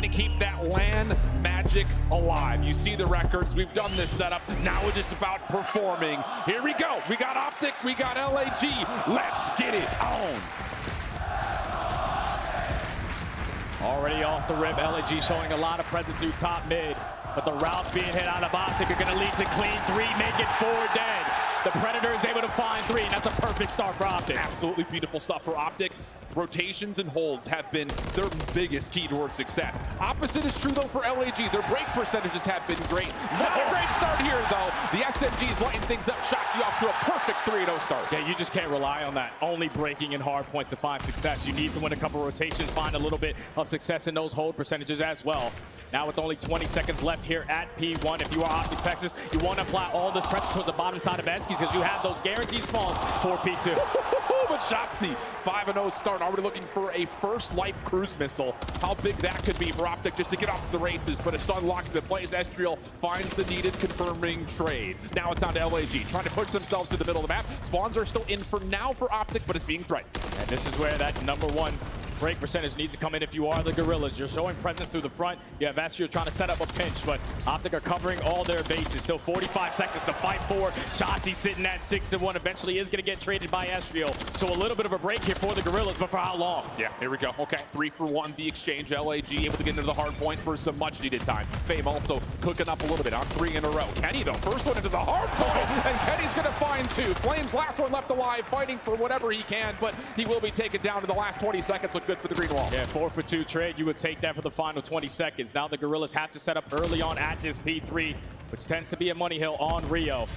to keep that LAN magic alive. You see the records. We've done this setup. Now it's just about performing. Here we go. We got Optic. We got LAG. Let's get it on. Already off the rip, LAG showing a lot of presence through top mid. But the routes being hit out of Optic are going to lead to clean 3, make it 4 dead. The Predator is able to find 3, and that's a perfect start for Optic. Absolutely beautiful stuff for Optic. Rotations and holds have been their biggest key towards success. Opposite is true, though, for LAG. Their break percentages have been great. Not a great start here, though. The SMGs lighting things up. Shotzzy off to a perfect 3-0 start. Yeah, you just can't rely on that. Only breaking in hard points to find success. You need to win a couple rotations, find a little bit of success in those hold percentages as well. Now with only 20 seconds left here at P1, if you are Optic Texas, you want to apply all this pressure towards the bottom side of Eskies because you have those guaranteed spawns for P2. But Shotzzy, 5-0 start, already looking for a first life cruise missile. How big that could be for Optic just to get off the races, but a stun locks into place. Estriel finds the needed confirming trade. Now it's on to LAG, trying to push themselves to the middle of the map. Spawns are still in for now for Optic, but it's being threatened. And this is where that #1 break percentage needs to come in if you are the Gorillas. You're showing presence through the front. You have Estriel trying to set up a pinch, but Optic are covering all their bases. Still 45 seconds to fight for. Shotzzy sitting at 6-1. Eventually is going to get traded by Estriel. So a little bit of a break here for the Gorillas, but for how long? Yeah, here we go. Okay, 3-for-1, the exchange. LAG able to get into the hard point for some much needed time. Fame also cooking up a little bit on 3 in a row. Kenny, though, first one into the hard point, and Kenny's going to find 2. Flames last one left alive, fighting for whatever he can, but he will be taken down to the last 20 seconds. Look good for the green wall. Yeah, 4-for-2 trade. You would take that for the final 20 seconds. Now the Gorillas have to set up early on at this P3, which tends to be a money hill on Rio.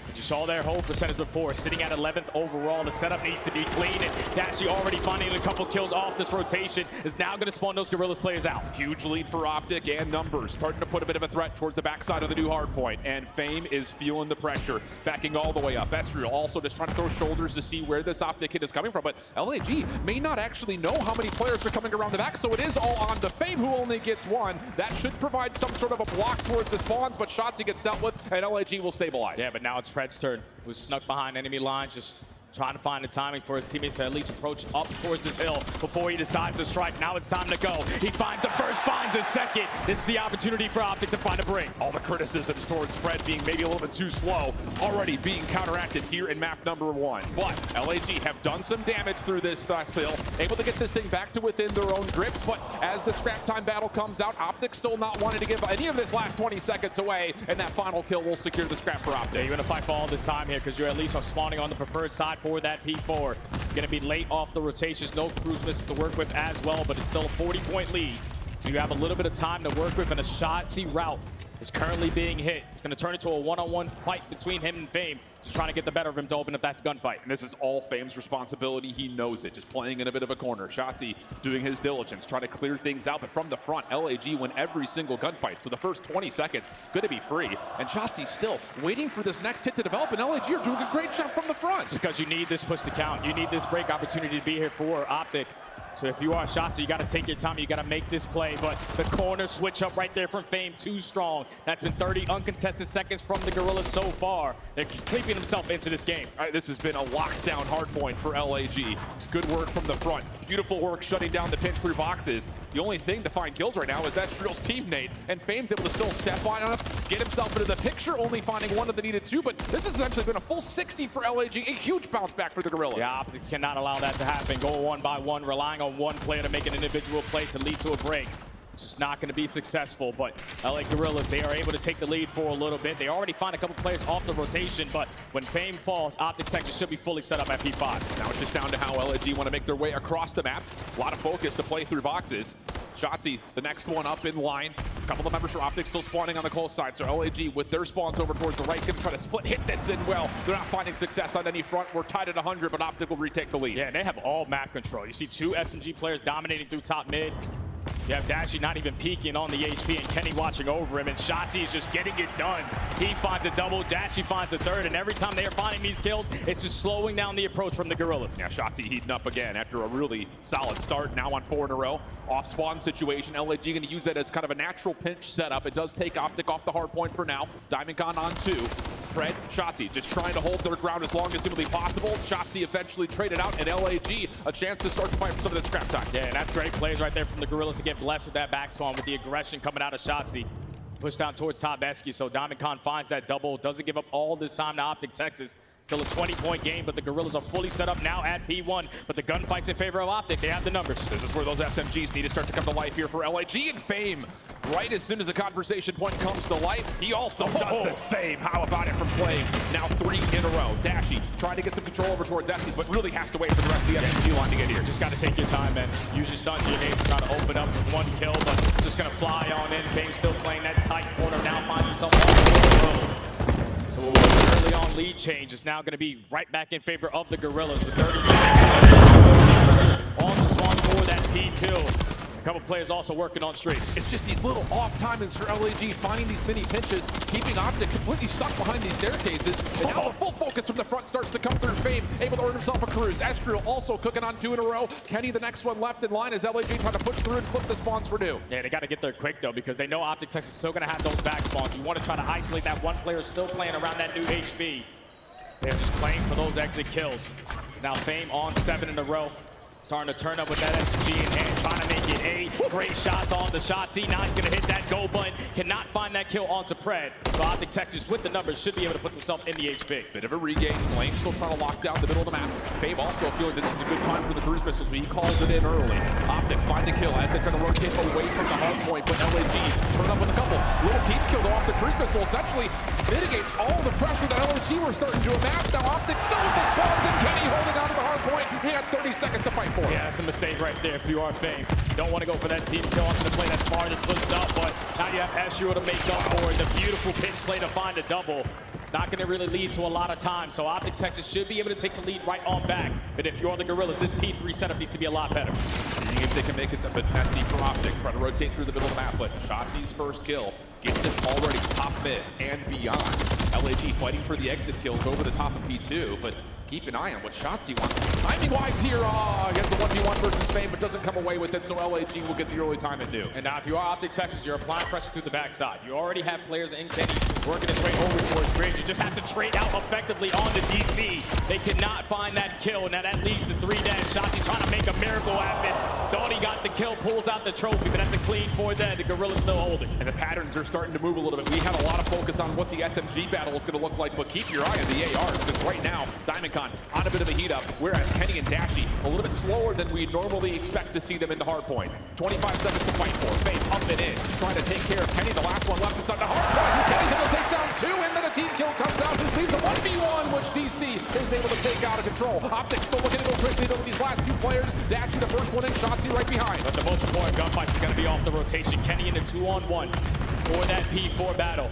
But you saw their hold percentage before, sitting at 11th overall. The setup needs to be clean, and Dashy already finding a couple kills off this rotation is now going to spawn those Gorillas players out. Huge lead for Optic and numbers, starting to put a bit of a threat towards the backside of the new hard point, and Fame is feeling the pressure, backing all the way up. Estriel also just trying to throw shoulders to see where this Optic hit is coming from, but LAG may not actually know how many players are coming around the back, so it is all on to Fame, who only gets 1. That should provide some sort of a block towards the spawns, but Shotzzy gets dealt with, and LAG will stabilize. Yeah, but now it's Fred's turn, who's snuck behind enemy lines, just trying to find the timing for his teammates to at least approach up towards this hill before he decides to strike. Now it's time to go. He finds the first, finds the second. This is the opportunity for Optic to find a break. All the criticisms towards Fred being maybe a little bit too slow already being counteracted here in map #1. But LAG have done some damage through this hill, able to get this thing back to within their own grips. But as the scrap time battle comes out, Optic still not wanting to give any of this last 20 seconds away, and that final kill will secure the scrap for Optic. Yeah, you're going to fight for all this time here because you're at least spawning on the preferred side for that P4. Going to be late off the rotations, no cruise misses to work with as well, but it's still a 40-point lead. So you have a little bit of time to work with, and a Shotzzy route is currently being hit. It's going to turn into a one-on-one fight between him and Fame, just trying to get the better of him to open up that gunfight. And this is all Fame's responsibility. He knows it, just playing in a bit of a corner. Shotzzy doing his diligence, trying to clear things out, but from the front, LAG win every single gunfight. So the first 20 seconds, going to be free. And Shotzzy still waiting for this next hit to develop, and LAG are doing a great job from the front. It's because you need this push to count. You need this break opportunity to be here for Optic. So if you are Shotzzy, you got to take your time. You got to make this play. But the corner switch up right there from Fame, too strong. That's been 30 uncontested seconds from the Gorillas so far. They're keeping themselves into this game. All right, this has been a lockdown hard point for LAG. Good work from the front. Beautiful work shutting down the pinch through boxes. The only thing to find kills right now is Estriel's teammate, and Fame's able to still step on him, get himself into the picture, only finding 1 of the needed 2. But this has essentially been a full 60 for LAG. A huge bounce back for the Gorillas. Yeah, Optic cannot allow that to happen. Go 1 by 1, relying on one player to make an individual play to lead to a break. It's just not going to be successful, but LA Gorillas, they are able to take the lead for a little bit. They already find a couple players off the rotation, but when Fame falls, Optic Texas should be fully set up at P5. Now it's just down to how LAG want to make their way across the map. A lot of focus to play through boxes. Shotzzy, the next one up in line. A couple of members for Optic still spawning on the close side, so LAG with their spawns over towards the right, going to try to split hit this in well. They're not finding success on any front. We're tied at 100, but Optic will retake the lead. Yeah, and they have all map control. You see 2 SMG players dominating through top mid. You have Dashy not even peeking on the HP, and Kenny watching over him, and Shotzzy is just getting it done. He finds a double, Dashy finds a third, and every time they are finding these kills, it's just slowing down the approach from the Gorillas. Yeah, Shotzzy heating up again after a really solid start, now on 4 in a row. Off spawn situation, LAG going to use that as kind of a natural pinch setup. It does take Optic off the hard point for now. Diamond Con on 2. Pred, Shotzzy just trying to hold their ground as long as humanly possible. Shotzzy eventually traded out, and LAG a chance to start to fight for some of that scrap time. Yeah, and that's great plays right there from the Gorillas to get blessed with that back spawn with the aggression coming out of Shotzzy. Push down towards Top Esky, so Diamondcon finds that double, doesn't give up all this time to Optic Texas. Still a 20-point game, but the Gorillas are fully set up now at P1. But the gunfight's in favor of Optic. They have the numbers. This is where those SMGs need to start to come to life here for LAG, and Fame, right as soon as the conversation point comes to life, he also does the same. How about it from Flame? Now 3 in a row. Dashy trying to get some control over towards Estes, but really has to wait for the rest of the SMG line to get here. Just got to take your time and use your stun grenades to try to open up with 1 kill, but just going to fly on in. Fame still playing that tight corner, now finds himself on the road. So what was an early on lead change is now going to be right back in favor of the Gorillas with 30 seconds on the spawn for that P2. A couple players also working on streaks. It's just these little off timings for LAG, finding these mini pinches, keeping Optic completely stuck behind these staircases. And now the full focus from the front starts to come through. Fame able to earn himself a cruise. Estriel also cooking on 2 in a row. Kenny the next one left in line as LAG trying to push through and flip the spawns for new. Yeah, they got to get there quick though, because they know Optic Texas is still going to have those back spawns. You want to try to isolate that one player still playing around that new HP. They're just playing for those exit kills. Now Fame on 7 in a row. Starting to turn up with that SMG in hand, trying to make it 8. Great shots on the Shotzzy. Now he's going to hit that go button. Cannot find that kill onto Pred. So Optic Texas with the numbers should be able to put themselves in the HP. Bit of a regain. Flame still trying to lock down the middle of the map. Fame also feeling this is a good time for the cruise missiles, so he calls it in early. Optic find a kill as they try to rotate away from the hard point, but LAG turn up with a couple. Little team kill though off the cruise missile essentially mitigates all the pressure that LAG were starting to amass. Now Optic still with the spawns, and Kenny holding on to the hard point. He had 30 seconds to fight for. Yeah, that's a mistake right there if you are Fame. You don't want to go for that team kill onto the play that's farthest pushed up, but now you have Estriel to make up for it. The beautiful pitch play to find a double. It's not going to really lead to a lot of time, so Optic Texas should be able to take the lead right on back. But if you're the Gorillas, this P3 setup needs to be a lot better. Seeing if they can make it a bit messy for Optic. Try to rotate through the middle of the map, but Shotzi's first kill gets him already top mid and beyond. LAG fighting for the exit kills over the top of P2, but keep an eye on what Shotzzy wants. Timing-wise here, against the 1v1 versus Fame, but doesn't come away with it, so LAG will get the early time at new. And now if you are Optic Texas, you're applying pressure through the backside. You already have players in Kenny working his way over towards Bridge. You just have to trade out effectively on the DC. They cannot find that kill. Now that leads to 3 dead. Shotzzy trying to make a miracle happen. Thought he got the kill, pulls out the trophy, but that's a clean 4 dead. The Gorillas still holding. And the patterns are starting to move a little bit. We had a lot of focus on what the SMG battle is going to look like, but keep your eye on the ARs, because right now, Diamondcon on a bit of a heat up, whereas Kenny and Dashy a little bit slower than we normally expect to see them in the hard points. 25 seconds to fight for. Fame up and in, trying to take care of Kenny, the last one left inside the hard point. Kenny's able to take down 2, and then a team kill comes out. Leaves a 1v1, which DC is able to take out of control. Optic still looking to go quickly over these last 2 players. Dashy the first one in, Shotzzy right behind. But the most important gunfight is going to be off the rotation. Kenny in a 2-on-1 for that P4 battle.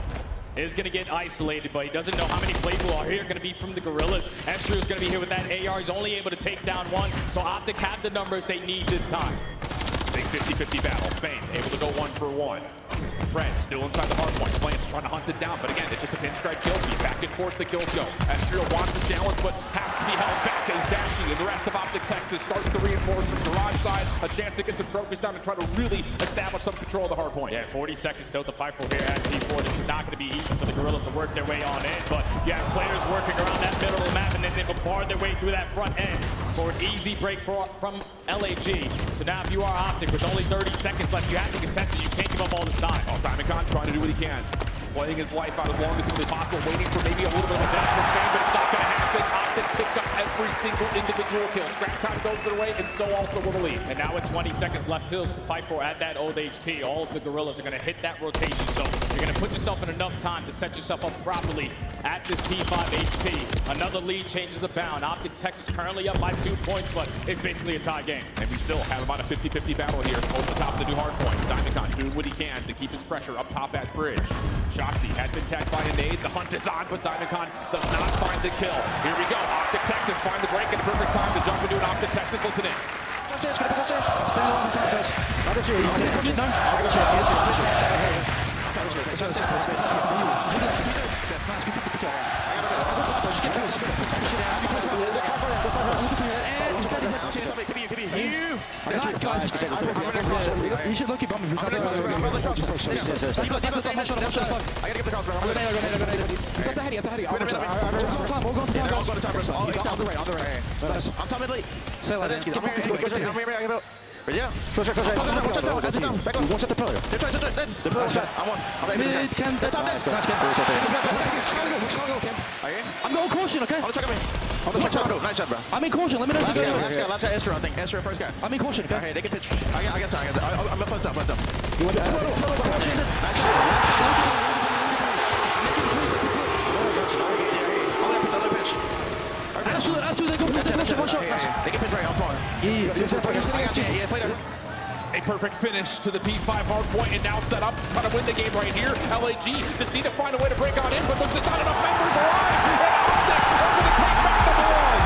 Is going to get isolated, but he doesn't know how many playful are here going to be from the Gorillas. Estriel is going to be here with that AR. He's only able to take down 1, so Optic have the numbers they need this time. Big 50-50 battle. Fame able to go 1 for 1. Pred still inside the hard point. Flames trying to hunt it down, but again, it's just a pinstripe kill feed. Back and forth the kills go. Estriel wants the challenge, but has to be held back as Dashy and the rest of Optic Texas starts to reinforce from garage side. A chance to get some trophies down and try to really establish some control of the hard point. Yeah, 40 seconds still to fight for here at P4. This is not going to be easy for the Gorillas to work their way on in, but you have players working around that middle of the map, and then they bombard their way through that front end for an easy break from LAG. So now if you are Optic with only 30 seconds left, you have to contest it. You can't give up all this time. Diamondcon trying to do what he can. Playing his life out as long as humanly possible, waiting for maybe a little bit of a dash from Fame, but it's not going to happen. Optic picked up every single individual kill. Scrap time goes their way, and so also will the lead. And now with 20 seconds left to fight for at that old HP, all of the Gorillas are going to hit that rotation. So you're going to put yourself in enough time to set yourself up properly at this P5 HP. Another lead changes abound. Optic Texas currently up by 2 points, but it's basically a tie game. And we still have about a 50-50 battle here over the top of the new hard point. Diamondcon doing what he can to keep his pressure up top at Bridge. Shotzzy had been tagged by a nade. The hunt is on, but Diamondcon does not find the kill. Here we go. Optic Texas find the break at the perfect time to jump into an Optic Texas. Listen in. you. Nice, guys. You should look at Bomb. I gotta get the cross, bro. He's at the heady. We'll go to top. On the right. I'm top mid late. Say like that. Come here. Yeah. Closer. One shot the pillar. The pillar shot. I'm one. Mid, Ken. Nice, Ken. I'm going caution, okay? On the check me. On the check. Nice shot, bro. I'm in caution. Let me know. Last guy. Esther, I think. Esther, first guy. I'm in caution, okay? Okay, they can pitch. I got time. I'm gonna put up. You want to caution? Nice shot. Absolutely. Go one shot. They can pitch right. I'm spawn. Yeah, play that. A perfect finish to the P5 Hardpoint, and now set up, trying to win the game right here. LAG just need to find a way to break on in, but there's just not enough members alive. And Optic are going to take back number one.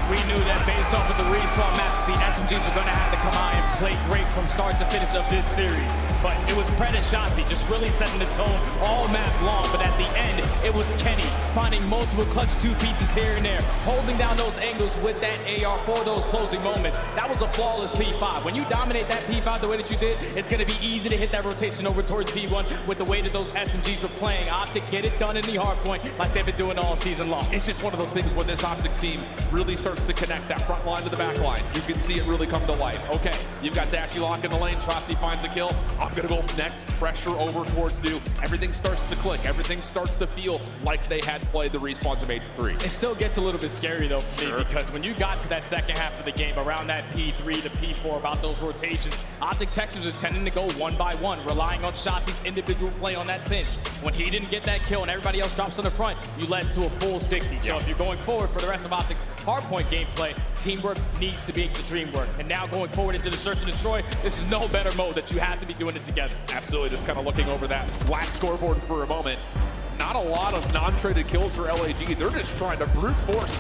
We knew that based off of the respawn match, the SMGs were going to have to come out and play great from start to finish of this series. But it was Pred and Shotzi just really setting the tone all map long. But at the end, it was Kenny finding multiple clutch two pieces here and there, holding down those angles with that AR for those closing moments. That was a flawless P5. When you dominate that P5 the way that you did, it's going to be easy to hit that rotation over towards P1 with the way that those SMGs were playing. Optic get it done in the Hardpoint like they've been doing all season long. It's just one of those things when this Optic team really starts to connect that front line to the back line. You can see it really come to life. Okay, you've got Dashy Lock in the lane. Shotzi finds a kill. I'm going to go next. Pressure over towards New. Everything starts to click. Everything starts to feel like they had played the respawns of Major 3. It still gets a little bit scary though for me because when you got to that second half of the game, around that P3 to P4, about those rotations, Optic Texans was tending to go one by one, relying on Shotzi's individual play on that pinch. When he didn't get that kill and everybody else drops on the front, you led to a full 60. So if you're going forward for the rest of Optic's Hardpoint gameplay, teamwork needs to be the dream work. And now going forward into the search and destroy, this is no better mode that you have to be doing it together. Absolutely, just kind of looking over that last scoreboard for a moment. Not a lot of non-traded kills for LAG. They're just trying to brute force,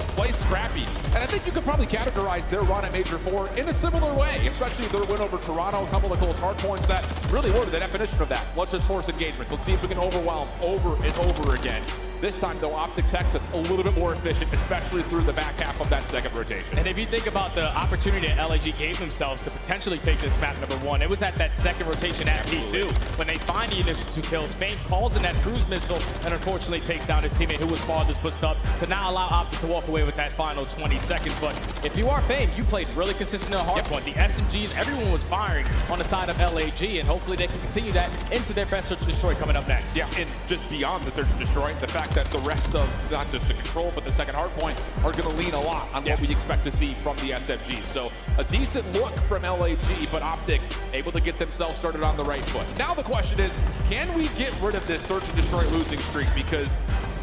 play scrappy. And I think you could probably categorize their run at Major 4 in a similar way, especially their win over Toronto, a couple of close hard points that really were the definition of that. Let's just force engagement. Let's see if we can overwhelm over and over again. This time, though, Optic Texas a little bit more efficient, especially through the back half of that second rotation. And if you think about the opportunity that LAG gave themselves to potentially take this map number one, it was at that second rotation at P2 when they find the initial two kills. Fame calls in that cruise missile and unfortunately takes down his teammate who was farthest pushed up to now allow Optic to walk away with that final 20 seconds. But if you are Fame, you played really consistent in the Hardpoint. The SMGs, everyone was firing on the side of LAG, and hopefully they can continue that into their best search and destroy coming up next. Yeah, and just beyond the search and destroy, the fact that the rest of not just the control but the second hardpoint are going to lean a lot on what we expect to see from the SFG. So a decent look from LAG, but Optic able to get themselves started on the right foot. Now the question is, can we get rid of this search and destroy losing streak? Because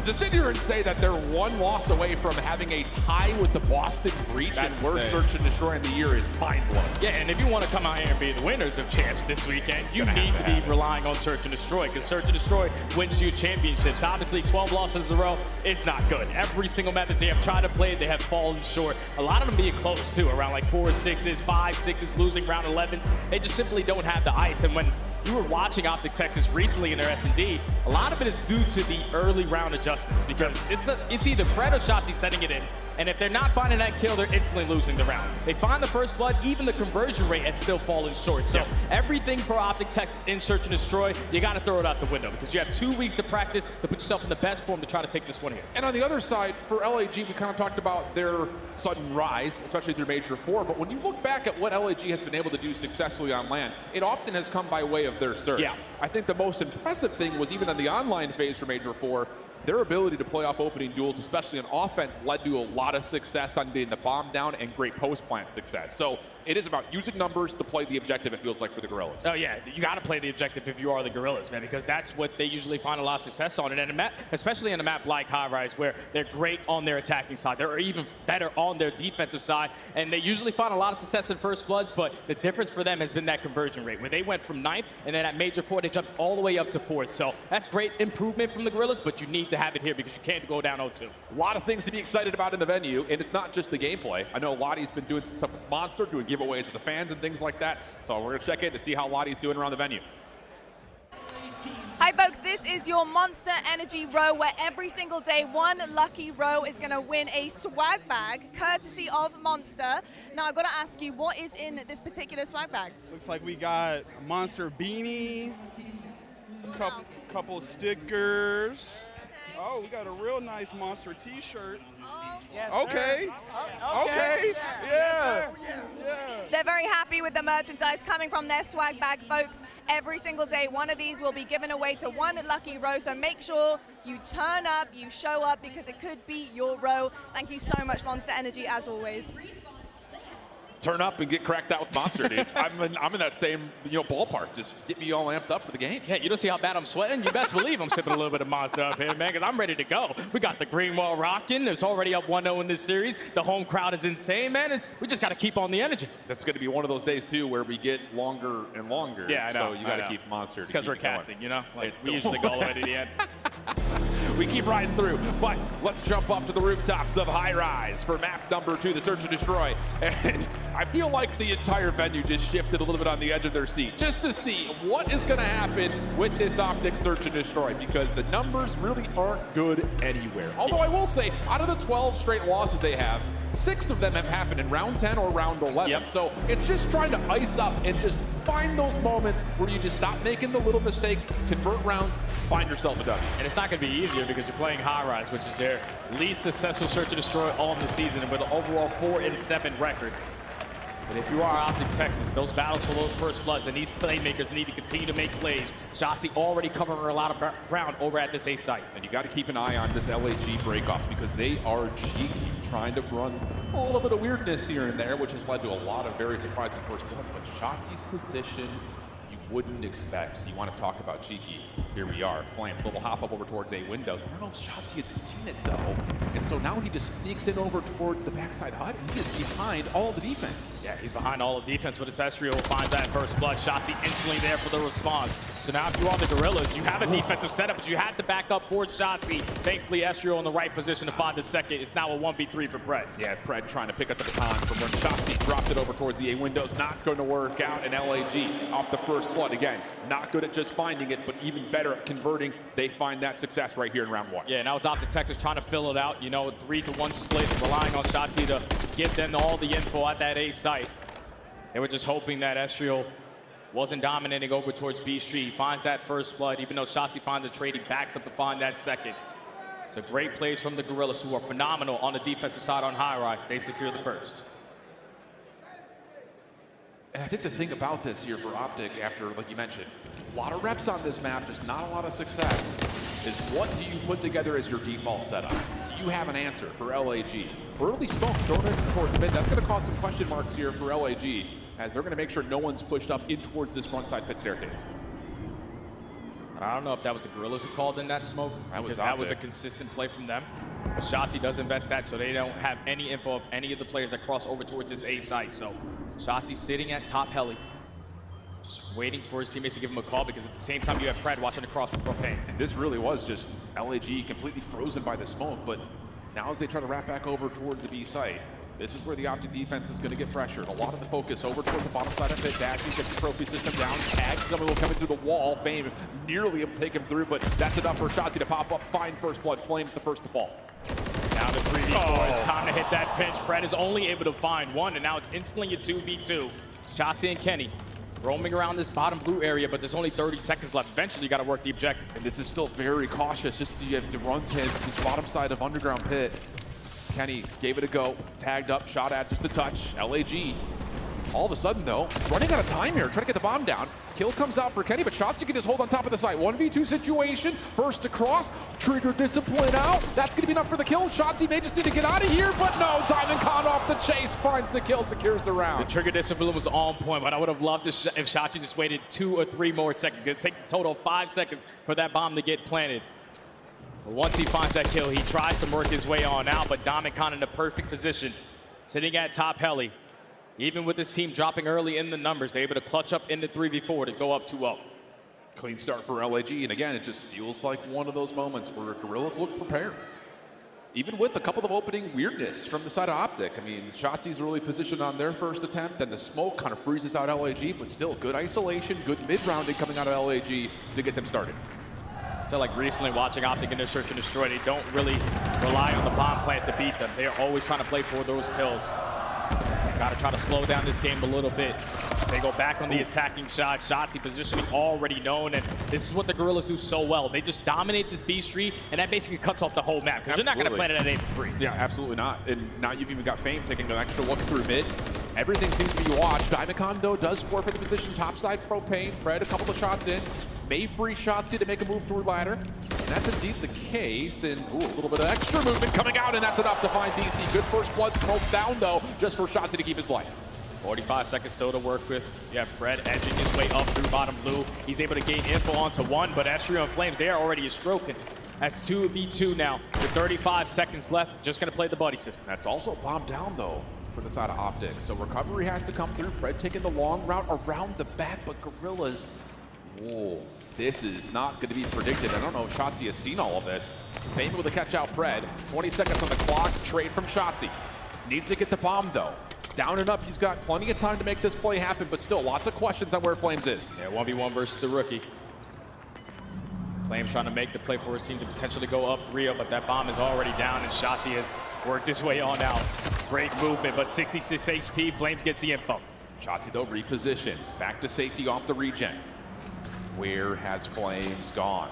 to sit here and say that they're one loss away from having a tie with the Boston Breach and worst search and destroy in the year is mind-blowing. Yeah, and if you want to come out here and be the winners of champs this weekend, you need to be relying on search and destroy, because search and destroy wins you championships. Obviously, 12 losses in a row, it's not good. Every single map that they have tried to play, they have fallen short. A lot of them being close, too, around like 4 6s, 5 6s, losing round 11s. They just simply don't have the ice. And when you were watching Optic Texas recently in their S&D, a lot of it is due to the early round adjustments, because it's either Pred or Shotzi setting it in, and if they're not finding that kill, they're instantly losing the round. They find the first blood, even the conversion rate has still fallen short. So everything for Optic Texas in search and destroy, you got to throw it out the window, because you have 2 weeks to practice to put yourself in the best form to try to take this one here. And on the other side, for LAG, we kind of talked about their sudden rise, especially through Major 4, but when you look back at what LAG has been able to do successfully on LAN, it often has come by way of their search. Yeah. I think the most impressive thing was even on the online phase for Major 4, their ability to play off opening duels, especially on offense, led to a lot of success on getting the bomb down and great post-plant success. So it is about using numbers to play the objective, it feels like, for the Gorillas. Oh, yeah. You got to play the objective if you are the Gorillas, man, because that's what they usually find a lot of success on. And in a map, especially in a map like Highrise, where they're great on their attacking side, they're even better on their defensive side, and they usually find a lot of success in First Bloods, but the difference for them has been that conversion rate, where they went from 9th, and then at Major 4, they jumped all the way up to 4th. So that's great improvement from the Gorillas, but you need to have it here because you can't go down 0-2. A lot of things to be excited about in the venue, and it's not just the gameplay. I know Lottie's been doing some stuff with Monster, doing giveaways with the fans and things like that. So we're going to check in to see how Lottie's doing around the venue. Hi folks, this is your Monster Energy row where every single day one lucky row is going to win a swag bag courtesy of Monster. Now I've got to ask you, what is in this particular swag bag? Looks like we got a Monster beanie, a couple stickers. Okay. Oh, we got a real nice Monster t-shirt. Oh. Yes, Okay. sir. Okay. Yeah. They're very happy with the merchandise coming from their swag bag, folks. Every single day, one of these will be given away to one lucky row, so make sure you turn up, you show up, because it could be your row. Thank you so much, Monster Energy, as always. Turn up and get cracked out with Monster, dude. I'm in that same ballpark. Just get me all amped up for the game. Yeah, you don't see how bad I'm sweating? You best believe I'm sipping a little bit of Monster up here, man, because I'm ready to go. We got the green wall rocking. It's already up 1-0 in this series. The home crowd is insane, man. We just got to keep on the energy. That's going to be one of those days, too, where we get longer and longer. Yeah, I know. So you got to keep Monster. It's because we're casting, you know? Like, It's we the usually go all the way to the end. We keep riding through, but let's jump up to the rooftops of Highrise for map number 2, the Search and Destroy. And I feel like the entire venue just shifted a little bit on the edge of their seat just to see what is going to happen with this Optic Search and Destroy, because the numbers really aren't good anywhere. Although I will say, out of the 12 straight losses they have, 6 of them have happened in round 10 or round 11. Yep. So it's just trying to ice up and just find those moments where you just stop making the little mistakes, convert rounds, find yourself a W. And it's not going to be easier because you're playing Highrise, which is their least successful Search and Destroy all in the season, and with an overall 4-7 record. But if you are Optic Texas, those battles for those first bloods and these playmakers need to continue to make plays. Shotzzy already covering a lot of ground over at this A site. And you got to keep an eye on this LAG breakoffs, because they are cheeky, trying to run a little bit of weirdness here and there, which has led to a lot of very surprising first bloods. But Shotzzy's position, you wouldn't expect. So you want to talk about cheeky. Here we are, Flames, little hop up over towards A windows. I don't know if Shotzzy had seen it though. And so now he just sneaks in over towards the backside hut, and he is behind all the defense. Yeah, he's behind all the defense, but it's Estrio who finds that first blood. Shotzzy instantly there for the response. So now if you are the Gorillas, you have a defensive setup, but you had to back up for Shotzzy. Thankfully, Estrio in the right position to find the second. It's now a 1v3 for Pred. Yeah, Pred trying to pick up the baton from when Shotzzy dropped it over towards the A windows. Not going to work out, and LAG off the first blood. Again, not good at just finding it, but even better at converting. They find that success right here in round 1. Yeah, now it's Optic Texas trying to fill it out. You know, 3-to-1 split, relying on Shotzzy to give them all the info at that A site. They were just hoping that Estrio wasn't dominating over towards B Street. He finds that first blood. Even though Shotzzy finds a trade, he backs up to find that second. So great plays from the Gorillas, who are phenomenal on the defensive side on Highrise. They secure the first. And I think the thing about this here for Optic, after, like you mentioned, a lot of reps on this map, just not a lot of success, is what do you put together as your default setup? Do you have an answer for LAG? Early smoke thrown in towards mid. That's going to cause some question marks here for LAG, as they're going to make sure no one's pushed up in towards this front side pit staircase. I don't know if that was the Gorillas who called in that smoke, because that was a consistent play from them. But Shotzzy does invest that, so they don't have any info of any of the players that cross over towards this A site. So Shotzzy sitting at top heli, just waiting for his teammates to give him a call, because at the same time you have Pred watching across from Propane. And this really was just LAG completely frozen by the smoke, but now as they try to wrap back over towards the B site, this is where the Optic defense is going to get pressured. A lot of the focus over towards the bottom side of it. Dashing gets the trophy system down. Tag, someone will come in through the wall. Fame nearly able to take him through, but that's enough for Shotzzy to pop up. Find first blood. Flames the first to fall. Now the 3v4, it's time to hit that pinch. Pred is only able to find one, and now it's instantly a 2v2. Shotzzy and Kenny roaming around this bottom blue area, but there's only 30 seconds left. Eventually, you got to work the objective. And this is still very cautious. Just you have to run to this bottom side of underground pit. Kenny gave it a go, tagged up, shot at just a touch. LAG, all of a sudden though, running out of time here, trying to get the bomb down. Kill comes out for Kenny, but Shotzzy can just hold on top of the site. 1v2 situation, first across, trigger discipline out. That's gonna be enough for the kill. Shotzzy may just need to get out of here, but no, Diamond Con off the chase, finds the kill, secures the round. The trigger discipline was on point, but I would have loved if Shotzzy just waited 2 or 3 more seconds. It takes a total of 5 seconds for that bomb to get planted. But once he finds that kill, he tries to work his way on out, but Diamond Con in the perfect position, sitting at top heli. Even with this team dropping early in the numbers, they're able to clutch up into 3v4 to go up 2-0. Clean start for LAG, and again, it just feels like one of those moments where Gorillas look prepared. Even with a couple of opening weirdness from the side of Optic. I mean, Shotzzy's really positioned on their first attempt, then the smoke kind of freezes out LAG, but still good isolation, good mid-rounding coming out of LAG to get them started. I feel like recently watching Optic in their Search and Destroy, they don't really rely on the bomb plant to beat them. They're always trying to play for those kills. Got to try to slow down this game a little bit. They go back on the attacking shot. Shotzzy positioning already known, and this is what the Gorillas do so well. They just dominate this B street, and that basically cuts off the whole map, because you're not going to plant it at A for free. Yeah, absolutely not. And now you've even got Fame taking an extra look through mid. Everything seems to be watched. Diamondcon, though, does forfeit the position topside. Propane, Fred, a couple of shots in. May free Shotzzy to make a move toward ladder. And that's indeed the case. And ooh, a little bit of extra movement coming out, and that's enough to find DC. Good first blood smoke down, though, just for Shotzzy to keep his life. 45 seconds still to work with. You have Fred edging his way up through bottom blue. He's able to gain info onto one, but Estrio and Flames, they are already stroking. That's 2v2 now. With 35 seconds left, just going to play the buddy system. That's also bombed down, though, for the side of Optic. So recovery has to come through. Fred taking the long route around the back, but Gorillas, whoa, this is not going to be predicted. I don't know if Shotzzy has seen all of this. Fame able to catch out Fred. 20 seconds on the clock. Trade from Shotzzy. Needs to get the bomb, though. Down and up, he's got plenty of time to make this play happen, but still lots of questions on where Flames is. Yeah, 1v1 versus the rookie. Flames trying to make the play for his team to potentially go up 3-0, but that bomb is already down, and Shotzzy has worked his way on out. Great movement, but 66 HP, Flames gets the info. Shotzzy, though, repositions. Back to safety off the regen. Where has Flames gone?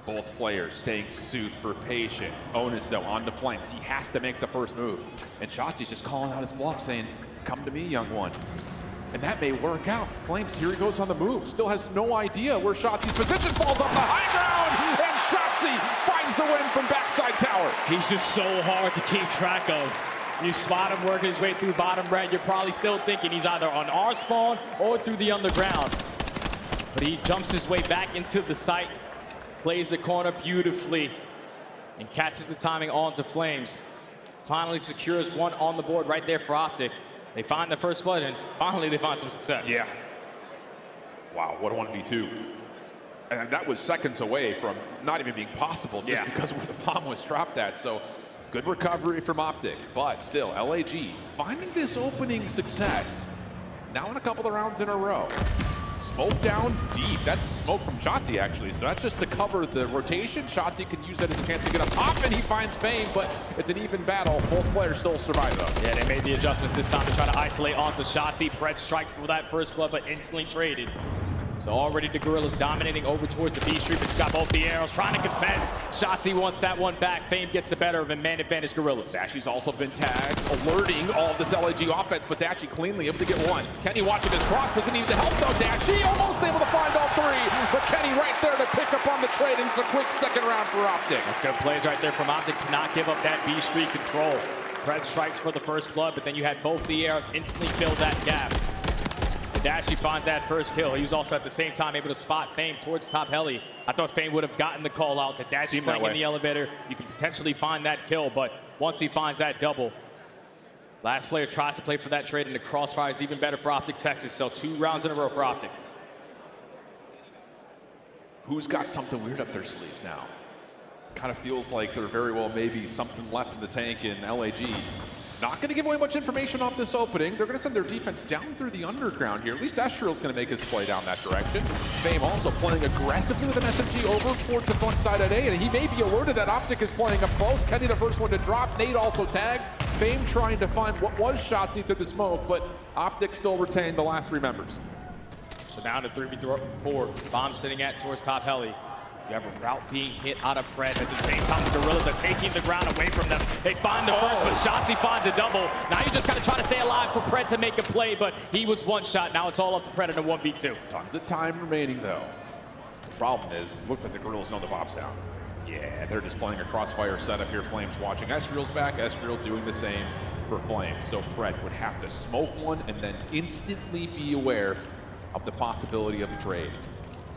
Both players staying super patient. Onus, though, on to Flames. He has to make the first move. And Shotzzy's just calling out his bluff, saying, come to me, young one. And that may work out. Flames, here he goes on the move. Still has no idea where Shotzzy's position falls off the high ground. And Shotzzy finds the win from backside tower. He's just so hard to keep track of. You spot him working his way through bottom red. You're probably still thinking he's either on our spawn or through the underground. But he jumps his way back into the site. Plays the corner beautifully and catches the timing onto Flames. Finally secures one on the board right there for Optic. They find the first blood, and finally they find some success. Yeah. Wow, what a 1v2. And that was seconds away from not even being possible just because of where the bomb was dropped at. So good recovery from Optic, but still, LAG finding this opening success. Now in a couple of rounds in a row. Smoke down deep. That's smoke from Shotzzy, actually. So that's just to cover the rotation. Shotzzy can use that as a chance to get up top, and he finds Fame, but it's an even battle. Both players still survive, though. Yeah, they made the adjustments this time to try to isolate onto Shotzzy. Fred strikes for that first blood, but instantly traded. So already the Gorillas dominating over towards the B street, but you got both the arrows trying to contest. Shotzzy wants that one back. Fame gets the better of him. Man advantage Gorillas. Dashy's also been tagged, alerting all of this LAG offense, but Dashy cleanly able to get one. Kenny watching his cross, doesn't need to help though. Dashy almost able to find all three, but Kenny right there to pick up on the trade, and it's a quick second round for Optic. That's good plays right there from Optic to not give up that B street control. Fred strikes for the first blood, but then you had both the arrows instantly fill that gap. Dashy finds that first kill. He was also at the same time able to spot Fame towards top heli. I thought Fame would have gotten the call out. That Dashy playing in the elevator, you can potentially find that kill, but once he finds that double, last player tries to play for that trade, and the crossfire is even better for Optic Texas. So 2 rounds in a row for Optic. Who's got something weird up their sleeves now? Kind of feels like there very well may be something left in the tank in LAG. Not going to give away much information off this opening. They're going to send their defense down through the underground here. At least Estriel's going to make his play down that direction. Fame also playing aggressively with an SMG over towards the front side at A, and he may be alerted that Optic is playing up close. Kenny the first one to drop. Nate also tags. Fame trying to find what was Shotzzy through the smoke, but Optic still retained the last 3 members. So down to 3v4. Bomb sitting at towards top heli. You have a route being hit out of Pred. At the same time, the Gorillas are taking the ground away from them. They find the first, but Shotzzy finds a double. Now you just got to try to stay alive for Pred to make a play, but he was one shot. Now it's all up to Pred in a 1v2. Tons of time remaining, though. The problem is, looks like the Gorillas know the bomb's down. Yeah, they're just playing a crossfire setup here. Flames watching. Estriel's back. Estriel doing the same for Flames. So Pred would have to smoke one and then instantly be aware of the possibility of a trade.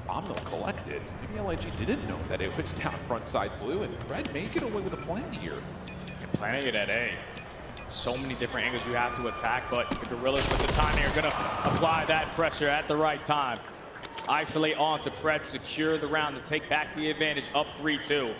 Bomb though collected, so maybe LIG didn't know that it was down front side blue, and Fred may get away with a plan here. And planning it at A. So many different angles you have to attack, but the Gorillas with the timing are gonna apply that pressure at the right time. Isolate onto Pred, secure the round to take back the advantage, up 3-2.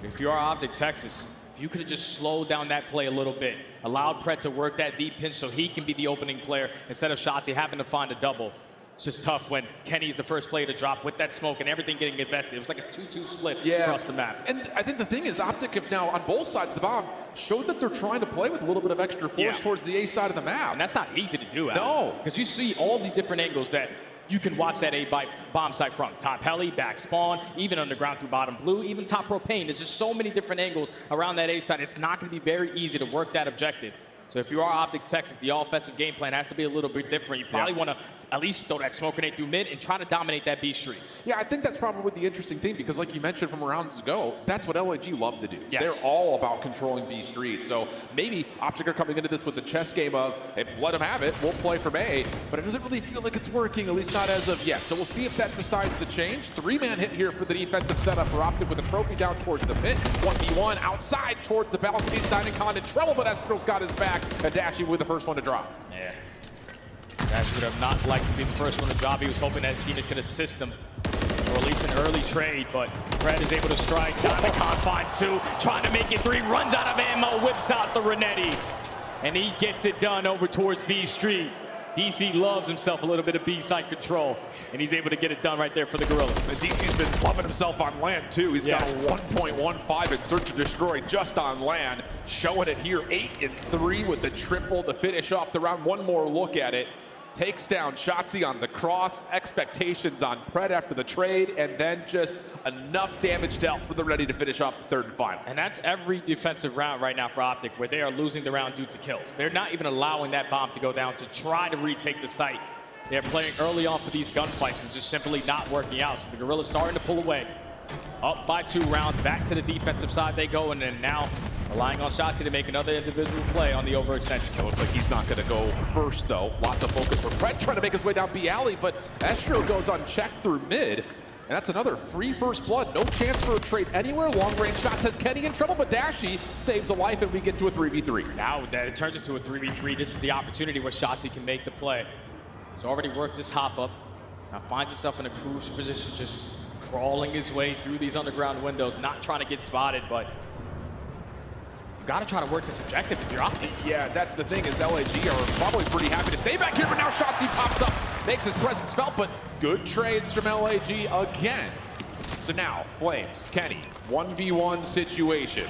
If you are Optic Texas, if you could have just slowed down that play a little bit, allowed Pred to work that deep pinch so he can be the opening player instead of Shotzzy having to find a double, It's just tough when Kenny's the first player to drop with that smoke and everything getting invested. It was like a 2-2 split across the map. And I think the thing is, Optic have now, on both sides of the bomb, showed that they're trying to play with a little bit of extra force towards the A side of the map. And that's not easy to do, No. Because you see all the different angles that you can watch that A bomb site from. Top heli, back spawn, even underground through bottom blue, even top propane. There's just so many different angles around that A side. It's not going to be very easy to work that objective. So if you are Optic Texas, the offensive game plan has to be a little bit different. You probably want to at least throw that smoke grenade through mid and try to dominate that B street. Yeah, I think that's probably the interesting thing, because like you mentioned from rounds ago, that's what LAG love to do. Yes. They're all about controlling B street. So maybe Optic are coming into this with the chess game of, hey, let them have it, we'll play from A, but it doesn't really feel like it's working, at least not as of yet. So we'll see if that decides to change. 3-man hit here for the defensive setup for Optic with a trophy down towards the pit. 1v1 outside towards the balcony. Dynacon in trouble, but Estrel's got his back. And Dashy with the first one to drop. Yeah. Dash would have not liked to be the first one to drop. He was hoping that his teammates could assist him or at least an early trade, but Fred is able to strike. Dynacon finds 2, trying to make it 3, runs out of ammo, whips out the Renetti, and he gets it done over towards B Street. DC loves himself a little bit of B-side control, and he's able to get it done right there for the Gorillas. And DC's been loving himself on land, too. He's got a 1.15 in Search and Destroy just on land. Showing it here, 8 and 3 with the triple to finish off the round. One more look at it. Takes down Shotzi on the cross, expectations on Pred after the trade, and then just enough damage dealt for the Ready to finish off the third and final. And that's every defensive round right now for Optic, where they are losing the round due to kills. They're not even allowing that bomb to go down to try to retake the site. They're playing early on for these gunfights and just simply not working out. So the Gorillas starting to pull away. Up by 2 rounds, back to the defensive side they go, and then now relying on Shotzi to make another individual play on the overextension. It looks like he's not going to go first, though. Lots of focus for Pred trying to make his way down B alley, but Estro goes unchecked through mid, and that's another free first blood. No chance for a trade anywhere. Long range shots has Kenny in trouble, but Dashy saves a life, and we get to a 3v3. Now that it turns into a 3v3, this is the opportunity where Shotzi can make the play. He's already worked this hop up. Now finds himself in a crucial position, just crawling his way through these underground windows, not trying to get spotted, but you got to try to work this objective if you're Optic. Yeah, that's the thing, is LAG are probably pretty happy to stay back here, but now Shotzi pops up, makes his presence felt, but good trades from LAG again. So now, Flames, Kenny, 1v1 situation.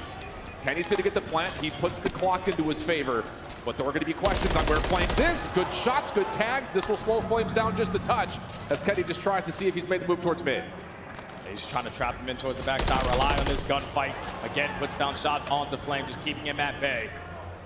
Kenny's going to get the plant. He puts the clock into his favor, but there are going to be questions on where Flames is. Good shots, good tags. This will slow Flames down just a touch as Kenny just tries to see if he's made the move towards mid. He's trying to trap him in towards the backside, rely on this gunfight. Again, puts down shots onto Flame, just keeping him at bay.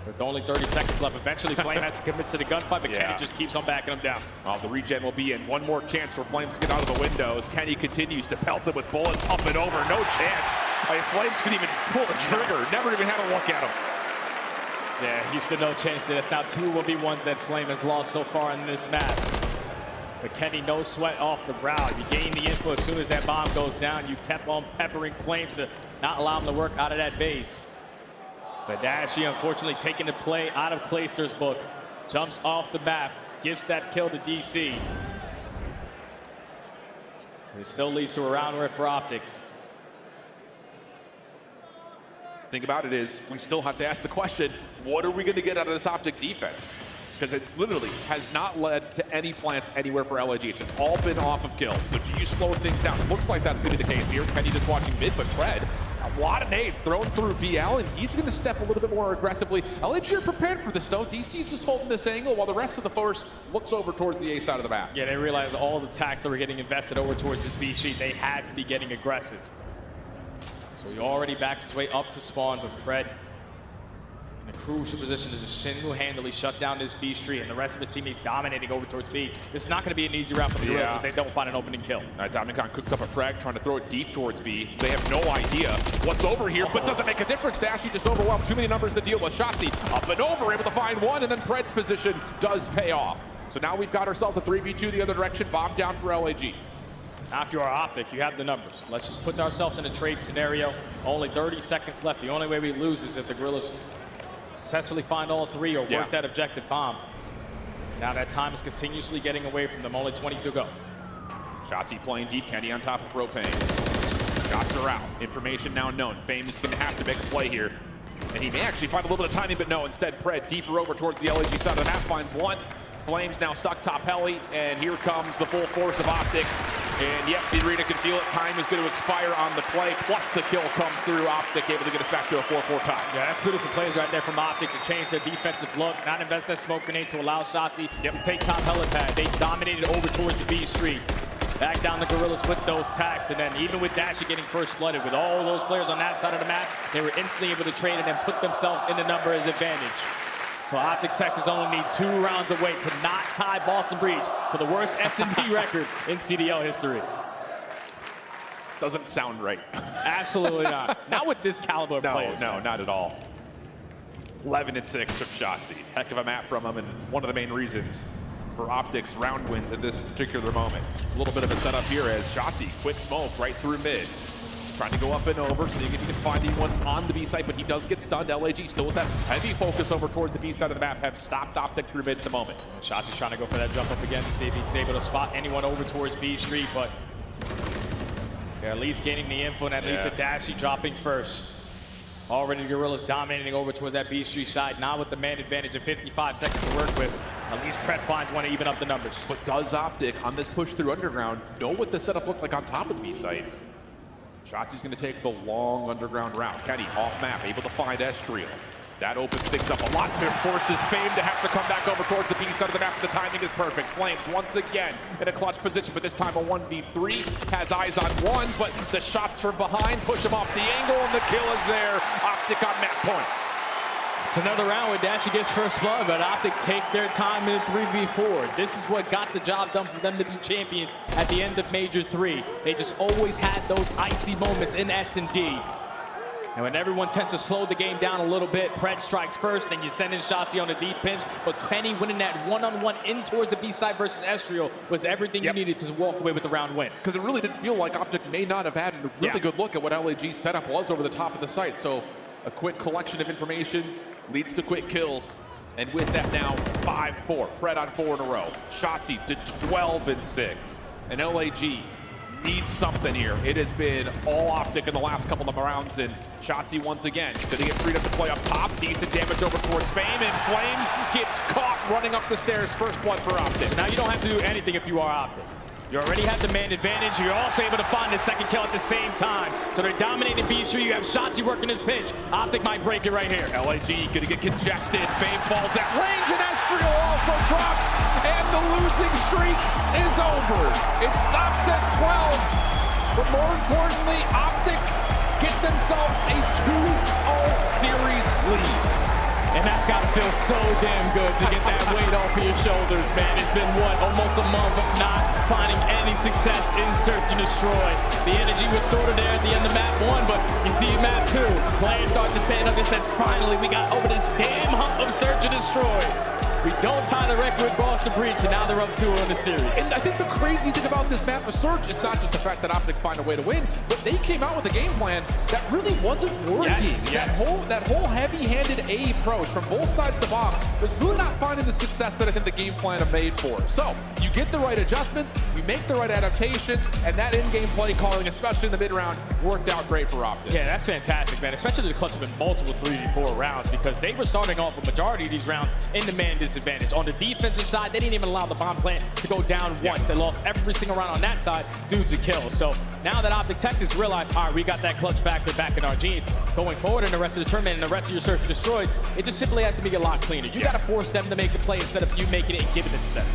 With only 30 seconds left, eventually Flame has to commit to the gunfight, but Kenny just keeps on backing him down. Well, the regen will be in. One more chance for Flames to get out of the windows. Kenny continues to pelt him with bullets up and over. No chance. I mean, Flames could even pull the trigger. Never even had a look at him. Yeah, Houston, no chance there. That's now 2 1v1s that Flame has lost so far in this map. But Kenny, no sweat off the brow. You gain the info as soon as that bomb goes down. You kept on peppering Flames to not allow him to work out of that base. But Dashy, unfortunately, taking the play out of Clayster's book. Jumps off the map, gives that kill to DC. And it still leads to a round win for Optic. Thing about it is, we still have to ask the question, what are we going to get out of this Optic defense? Because it literally has not led to any plants anywhere for LAG. It's just all been off of kills. So do you slow things down? It looks like that's going to be the case here. Kenny just watching mid, but Fred, a lot of nades thrown through BL, and he's going to step a little bit more aggressively. LAG are prepared for this, though. DC's just holding this angle while the rest of the force looks over towards the A side of the map. Yeah, they realized all the attacks that were getting invested over towards this B sheet, they had to be getting aggressive. So he already backs his way up to spawn, but Pred in a crucial position to just single-handedly shut down this B street, and the rest of his teammates dominating over towards B. This is not going to be an easy round for the Gorillas if they don't find an opening kill. Dominican cooks up a frag, trying to throw it deep towards B, so they have no idea what's over here, but doesn't make a difference. Dashy just overwhelmed. Too many numbers to deal with. Shotzi up and over, able to find one, and then Pred's position does pay off. So now we've got ourselves a 3v2 the other direction, bomb down for LAG. Now, if you are Optic, you have the numbers. Let's just put ourselves in a trade scenario. Only 30 seconds left. The only way we lose is if the Gorillas successfully find all 3 or work that objective bomb. Now that time is continuously getting away from them. Only 20 to go. Shotzi playing deep. Kenny on top of propane. Shots are out. Information now known. Fame is going to have to make a play here. And he may actually find a little bit of timing, but no. Instead, Pred deeper over towards the LAG side of the map finds one. Flames now stuck top heli, and here comes the full force of Optic. And yep, the arena can feel it. Time is going to expire on the play, plus the kill comes through. Optic able to get us back to a 4-4 tie. Yeah, that's beautiful plays right there from Optic to change their defensive look, not invest that smoke grenade to allow Shotzzy to take top helipad. They dominated over towards the B Street. Back down the Gorillas with those tacks, and then even with Dashy getting first blooded, with all those players on that side of the map, they were instantly able to trade and then put themselves in the numbers advantage. So Optic Texas only need 2 rounds away to not tie Boston Breach for the worst S&D record in CDL history. Doesn't sound right. Absolutely not. Not with this caliber of players. No, not at all. 11-6 from Shotzzy. Heck of a map from him, and one of the main reasons for Optic's round wins at this particular moment. A little bit of a setup here as Shotzzy, quick smoke right through mid. Trying to go up and over, seeing if he can find anyone on the B side, but he does get stunned. LAG still with that heavy focus over towards the B side of the map, have stopped Optic through mid at the moment. Shotzzy's trying to go for that jump up again to see if he's able to spot anyone over towards B Street, but they're at least gaining the info, and at least a Dashy dropping first. Already the Gorillas dominating over towards that B Street side, now with the man advantage of 55 seconds to work with. At least Pret finds one to even up the numbers. But does Optic, on this push through underground, know what the setup looked like on top of the B site? Shotzzy's going to take the long underground route. Kenny off map, able to find Estriel. That opens things up a lot. It forces Fame to have to come back over towards the B side of the map. The timing is perfect. Flames once again in a clutch position, but this time a 1v3. Has eyes on one, but the shots from behind push him off the angle, and the kill is there. Optic on map point. It's another round where Dashy gets first blood, but Optic take their time in 3v4. This is what got the job done for them to be champions at the end of Major 3. They just always had those icy moments in S&D. And when everyone tends to slow the game down a little bit, Pret strikes first, then you send in Shotzzy on a deep pinch. But Kenny winning that one-on-one in towards the B side versus Estriel was everything you needed to walk away with the round win. Because it really did feel like Optic may not have had a really good look at what LAG's setup was over the top of the site. So a quick collection of information leads to quick kills. And with that now, 5-4. Pret on 4 in a row. Shotzzy to 12-6. And LAG needs something here. It has been all Optic in the last couple of rounds, and Shotzzy once again going to get freed up to play up top. Decent damage over towards Fame, and Flames gets caught running up the stairs. First blood for Optic. So now you don't have to do anything if you are Optic. You already have the man advantage. You're also able to find the second kill at the same time. So they're dominating B Street. You have Shotzzy working his pitch. Optic might break it right here. LAG gonna get congested. Fame falls at range, and Estriel also drops. And the losing streak is over. It stops at 12. But more importantly, Optic get themselves a 2-0 series lead. And that's got to feel so damn good to get that weight off of your shoulders, man. It's been, what, almost a month of not finding any success in Search and Destroy. The energy was sort of there at the end of map 1, but you see map 2. Players start to stand up and said, finally, we got over this damn hump of Search and Destroy. We don't tie the record with Boston Breach, and now they're up 2-0 in the series. And I think the crazy thing about this map of Surge is not just the fact that Optic find a way to win, but they came out with a game plan that really wasn't working. Yes. That whole heavy-handed A approach from both sides of the bomb was really not finding the success that I think the game plan have made for. So you get the right adjustments, you make the right adaptations, and that in-game play calling, especially in the mid-round, worked out great for Optic. Yeah, that's fantastic, man. Especially the clutch have been multiple 3v4 rounds, because they were starting off a majority of these rounds in the man disadvantage. On the defensive side, they didn't even allow the bomb plant to go down once. They lost every single round on that side due to kills. So now that Optic Texas realized, all right, we got that clutch factor back in our jeans, going forward in the rest of the tournament and the rest of your Search and Destroys, it just simply has to be a lot cleaner. You got to force them to make the play instead of you making it and giving it to them.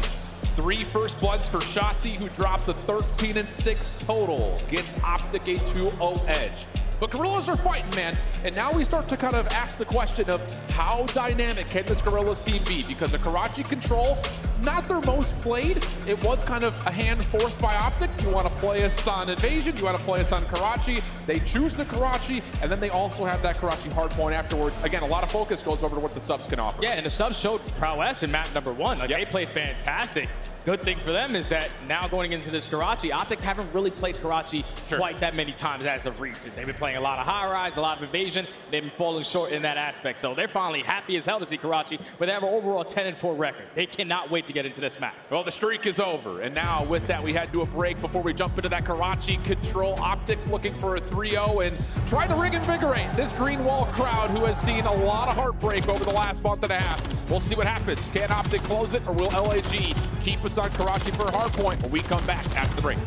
3 first bloods for Shotzzy, who drops a 13-6 total. Gets Optic a 2-0 edge. But Gorillas are fighting, man. And now we start to kind of ask the question of how dynamic can this Gorillas team be? Because the Karachi control, not their most played. It was kind of a hand forced by Optic. You want to play us on Invasion, you want to play us on Karachi. They choose the Karachi, and then they also have that Karachi hardpoint afterwards. Again, a lot of focus goes over to what the subs can offer. Yeah, and the subs showed prowess in map number 1. Like, they played fantastic. Good thing for them is that now going into this Karachi, Optic haven't really played Karachi quite that many times as of recent. They've been playing a lot of Highrise, a lot of Invasion. They've been falling short in that aspect. So they're finally happy as hell to see Karachi, but they have an overall 10-4 record. They cannot wait to to get into this map. Well, the streak is over, and now with that, we head to a break before we jump into that Karachi control. Optic looking for a 3-0 and trying to reinvigorate this green wall crowd who has seen a lot of heartbreak over the last month and a half. We'll see what happens. Can Optic close it, or will LAG keep us on Karachi for a Hardpoint when we come back after the break?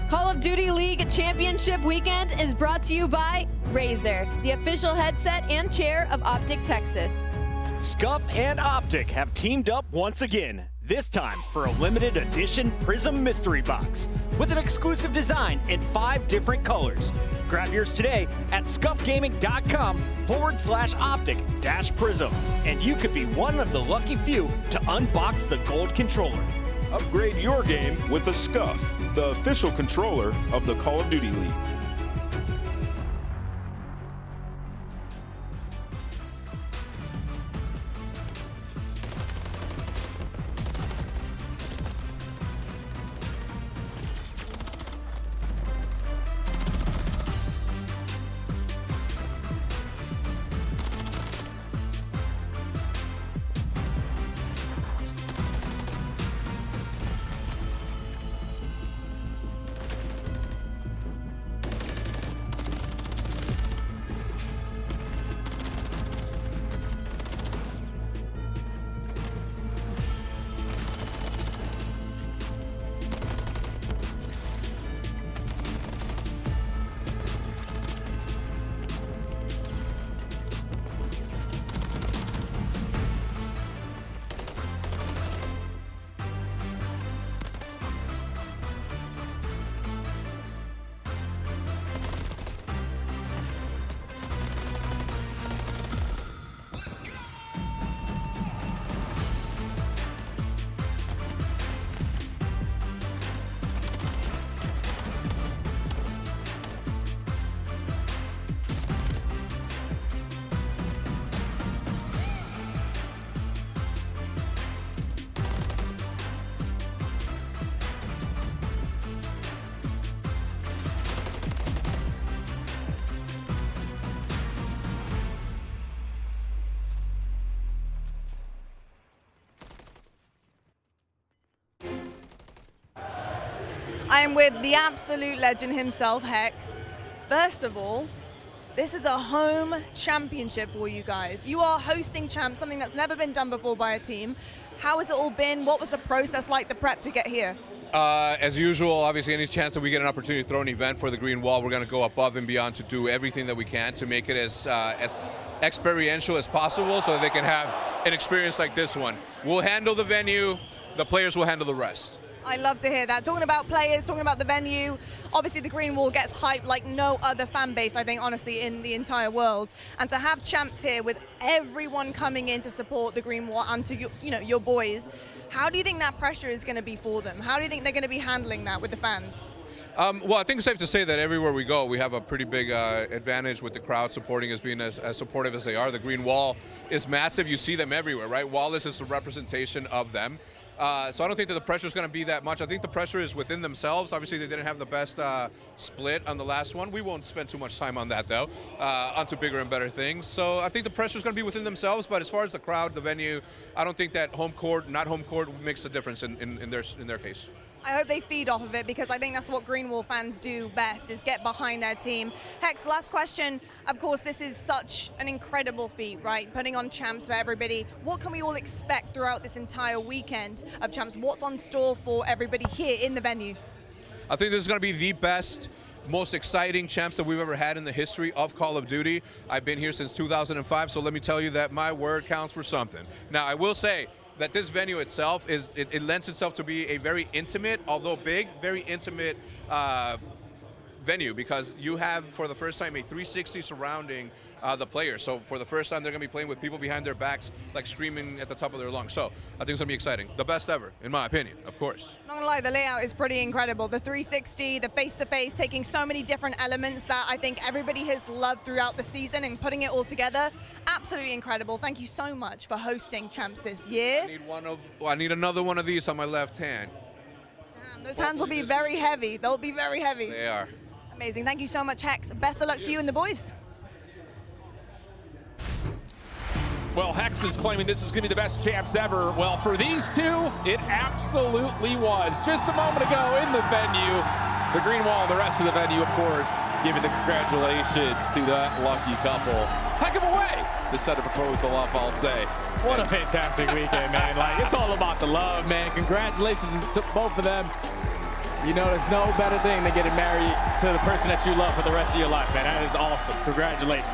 Call of Duty League Championship Weekend is brought to you by Razer, the official headset and chair of Optic Texas. Scuff and Optic have teamed up once again, this time for a limited edition Prism Mystery Box with an exclusive design in 5 different colors. Grab yours today at scuffgaming.com/optic-prism, and you could be one of the lucky few to unbox the gold controller. Upgrade your game with a Scuff, the official controller of the Call of Duty League. I am with the absolute legend himself, Hex. First of all, this is a home championship for you guys. You are hosting champs, something that's never been done before by a team. How has it all been? What was the process like, the prep to get here? As usual, obviously, any chance that we get an opportunity to throw an event for the Green Wall, we're going to go above and beyond to do everything that we can to make it as experiential as possible so that they can have an experience like this one. We'll handle the venue, the players will handle the rest. I love to hear that. Talking about players, talking about the venue, obviously the Green Wall gets hyped like no other fan base, I think, honestly, in the entire world. And to have champs here with everyone coming in to support the Green Wall and to your boys, how do you think that pressure is going to be for them? How do you think they're going to be handling that with the fans? Well, I think it's safe to say that everywhere we go, we have a pretty big advantage with the crowd supporting us, being as supportive as they are. The Green Wall is massive. You see them everywhere, right? Wallace is the representation of them. So I don't think that the pressure is going to be that much. I think the pressure is within themselves. Obviously, they didn't have the best split on the last one. We won't spend too much time on that, though, onto bigger and better things. So I think the pressure is going to be within themselves. But as far as the crowd, the venue, I don't think that home court, not home court, makes a difference in their case. I hope they feed off of it because I think that's what Green Wall fans do best, is get behind their team. Hex, last question. Of course, this is such an incredible feat, right? Putting on champs for everybody. What can we all expect throughout this entire weekend of champs? What's on store for everybody here in the venue? I think this is going to be the best, most exciting champs that we've ever had in the history of Call of Duty. I've been here since 2005, so let me tell you that my word counts for something. Now, I will say that this venue itself, it lends itself to be a very intimate, although big, very intimate venue because you have, for the first time, a 360 surrounding the players. So for the first time, they're going to be playing with people behind their backs, like screaming at the top of their lungs. So I think it's going to be exciting. The best ever, in my opinion, of course. Not gonna lie, the layout is pretty incredible. The 360, the face-to-face, taking so many different elements that I think everybody has loved throughout the season and putting it all together. Absolutely incredible. Thank you so much for hosting Champs this year. I need another one of these on my left hand. Damn, those hands will be very heavy. They'll be very heavy. They are. Amazing. Thank you so much, Hex. Best of luck to you and the boys. Well, Hex is claiming this is going to be the best champs ever. Well, for these two, it absolutely was. Just a moment ago in the venue, the green wall, the rest of the venue, of course, giving the congratulations to that lucky couple. Heck of a way to set a proposal up, I'll say. What a fantastic weekend, man. Like, it's all about the love, man. Congratulations to both of them. You know, there's no better thing than getting married to the person that you love for the rest of your life, man. That is awesome. Congratulations.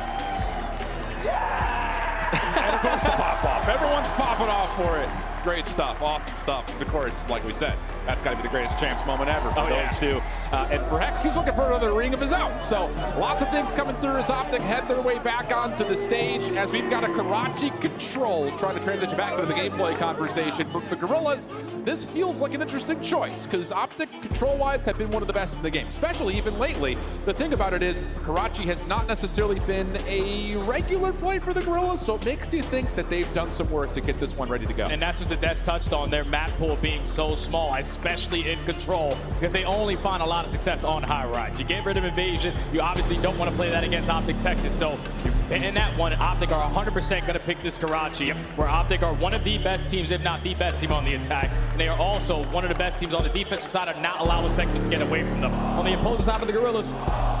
And of course the pop-off. Everyone's popping off for it. Great stuff, awesome stuff. Of course, like we said, that's got to be the greatest champs moment ever for those two. And for Hex, he's looking for another ring of his own. So lots of things coming through as Optic head their way back onto the stage as we've got a Karachi control trying to transition back into the gameplay conversation. For the Gorillas, this feels like an interesting choice because Optic control-wise have been one of the best in the game, especially even lately. The thing about it is Karachi has not necessarily been a regular play for the Gorillas, so it makes you think that they've done some work to get this one ready to go. And that's what the Des touched on, their map pool being so small, especially in control, because they only find a lot of success on Highrise. You get rid of Invasion, you obviously don't want to play that against Optic Texas, so in that one, Optic are 100% going to pick this Karachi, where Optic are one of the best teams, if not the best team on the attack, and they are also one of the best teams on the defensive side of not allowing segments to get away from them. On the opposing side of the Gorillas,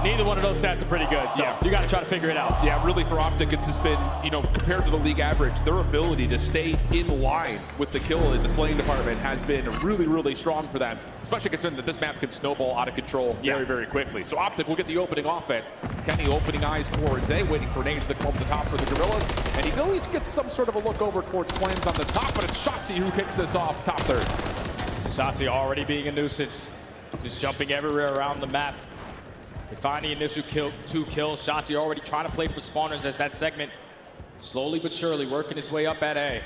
neither one of those stats are pretty good, so you got to try to figure it out. Yeah, really for Optic, it's just been, you know, compared to the league average, their ability to stay in line with the kill in the slaying department has been really, really strong for them, especially considering that this map can snowball out of control very, very quickly. So Optic will get the opening offense. Kenny opening eyes towards A, waiting for Nage to come over the top for the Gorillas, and he at least gets some sort of a look over towards Flames on the top, but it's Shotzi who kicks this off top third. Shotzi already being a nuisance, just jumping everywhere around the map. They find the initial kill, 2 kills. Shotzi already trying to play for spawners as that segment slowly but surely working his way up at A.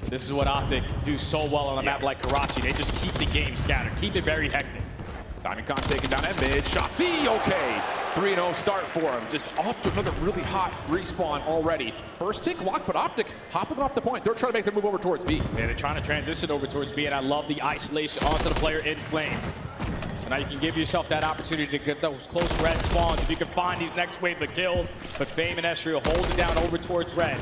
This is what Optic do so well on a map like Karachi. They just keep the game scattered, keep it very hectic. Diamond Con taking down that mid. Shotzi, okay. 3-0 start for him. Just off to another really hot respawn already. First tick lock, but Optic hopping off the point. They're trying to make their move over towards B. Yeah, they're trying to transition over towards B, and I love the isolation onto the player in Flames. So now you can give yourself that opportunity to get those close red spawns if you can find these next wave of kills. But Fame and Estriel hold it down over towards red.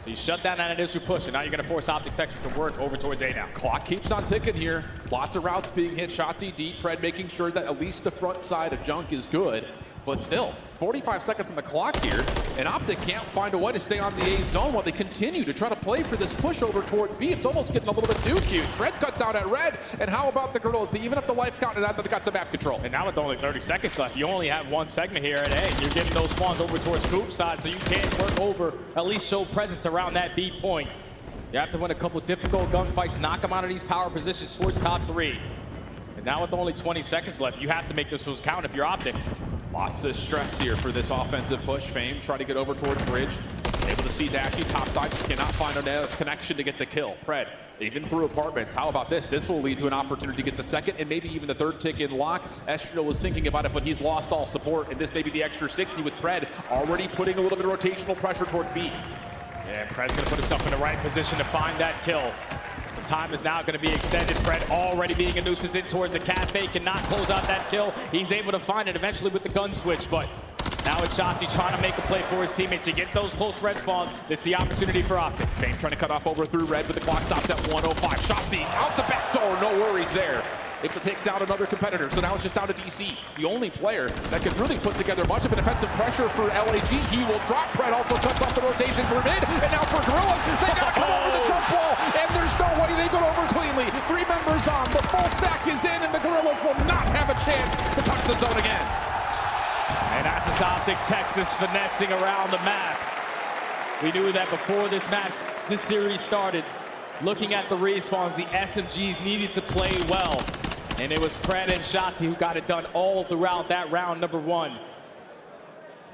So you shut down that initial push, and now you're going to force Optic Texas to work over towards A now. Clock keeps on ticking here. Lots of routes being hit. Shotzi deep. Pred making sure that at least the front side of Junk is good. But still, 45 seconds on the clock here, and Optic can't find a way to stay on the A zone while they continue to try to play for this push over towards B. It's almost getting a little bit too cute. Fred cut down at red, and how about the Gorillas? They even up the life count, and they got some map control. And now with only 30 seconds left, you only have one segment here at A. You're getting those spawns over towards Coop side, so you can work over, at least show presence around that B point. You have to win a couple difficult gunfights, knock them out of these power positions towards top 3. And now with only 20 seconds left, you have to make this one count if you're Optic. Lots of stress here for this offensive push. Fame trying to get over towards Bridge. Able to see Dashy topside, just cannot find a connection to get the kill. Pred, even through apartments. How about this? This will lead to an opportunity to get the second and maybe even the third tick in lock. Estriel was thinking about it, but he's lost all support, and this may be the extra 60 with Pred already putting a little bit of rotational pressure towards B. Yeah, Pred's going to put himself in the right position to find that kill. The time is now going to be extended. Pred already being a nuisance in towards the cafe, cannot close out that kill. He's able to find it eventually with the gun switch, but now it's Shotzi trying to make a play for his teammates to get those close red spawns. This is the opportunity for Optic. Fame trying to cut off over through red, but the clock stops at 105. Shotzi out the back door, no worries there. Able to take down another competitor, so now it's just down to DC. The only player that could really put together much of an offensive pressure for LAG. He will drop. Pred also cuts off the rotation for mid, and now for Gorillas, they gotta come over the jump wall, and there's no way they go over cleanly. 3 members on, the full stack is in, and the Gorillas will not have a chance to touch the zone again. And that's just Optic Texas finessing around the map. We knew that before this series started. Looking at the respawns, the SMGs needed to play well. And it was Pred and Shotzi who got it done all throughout that round number 1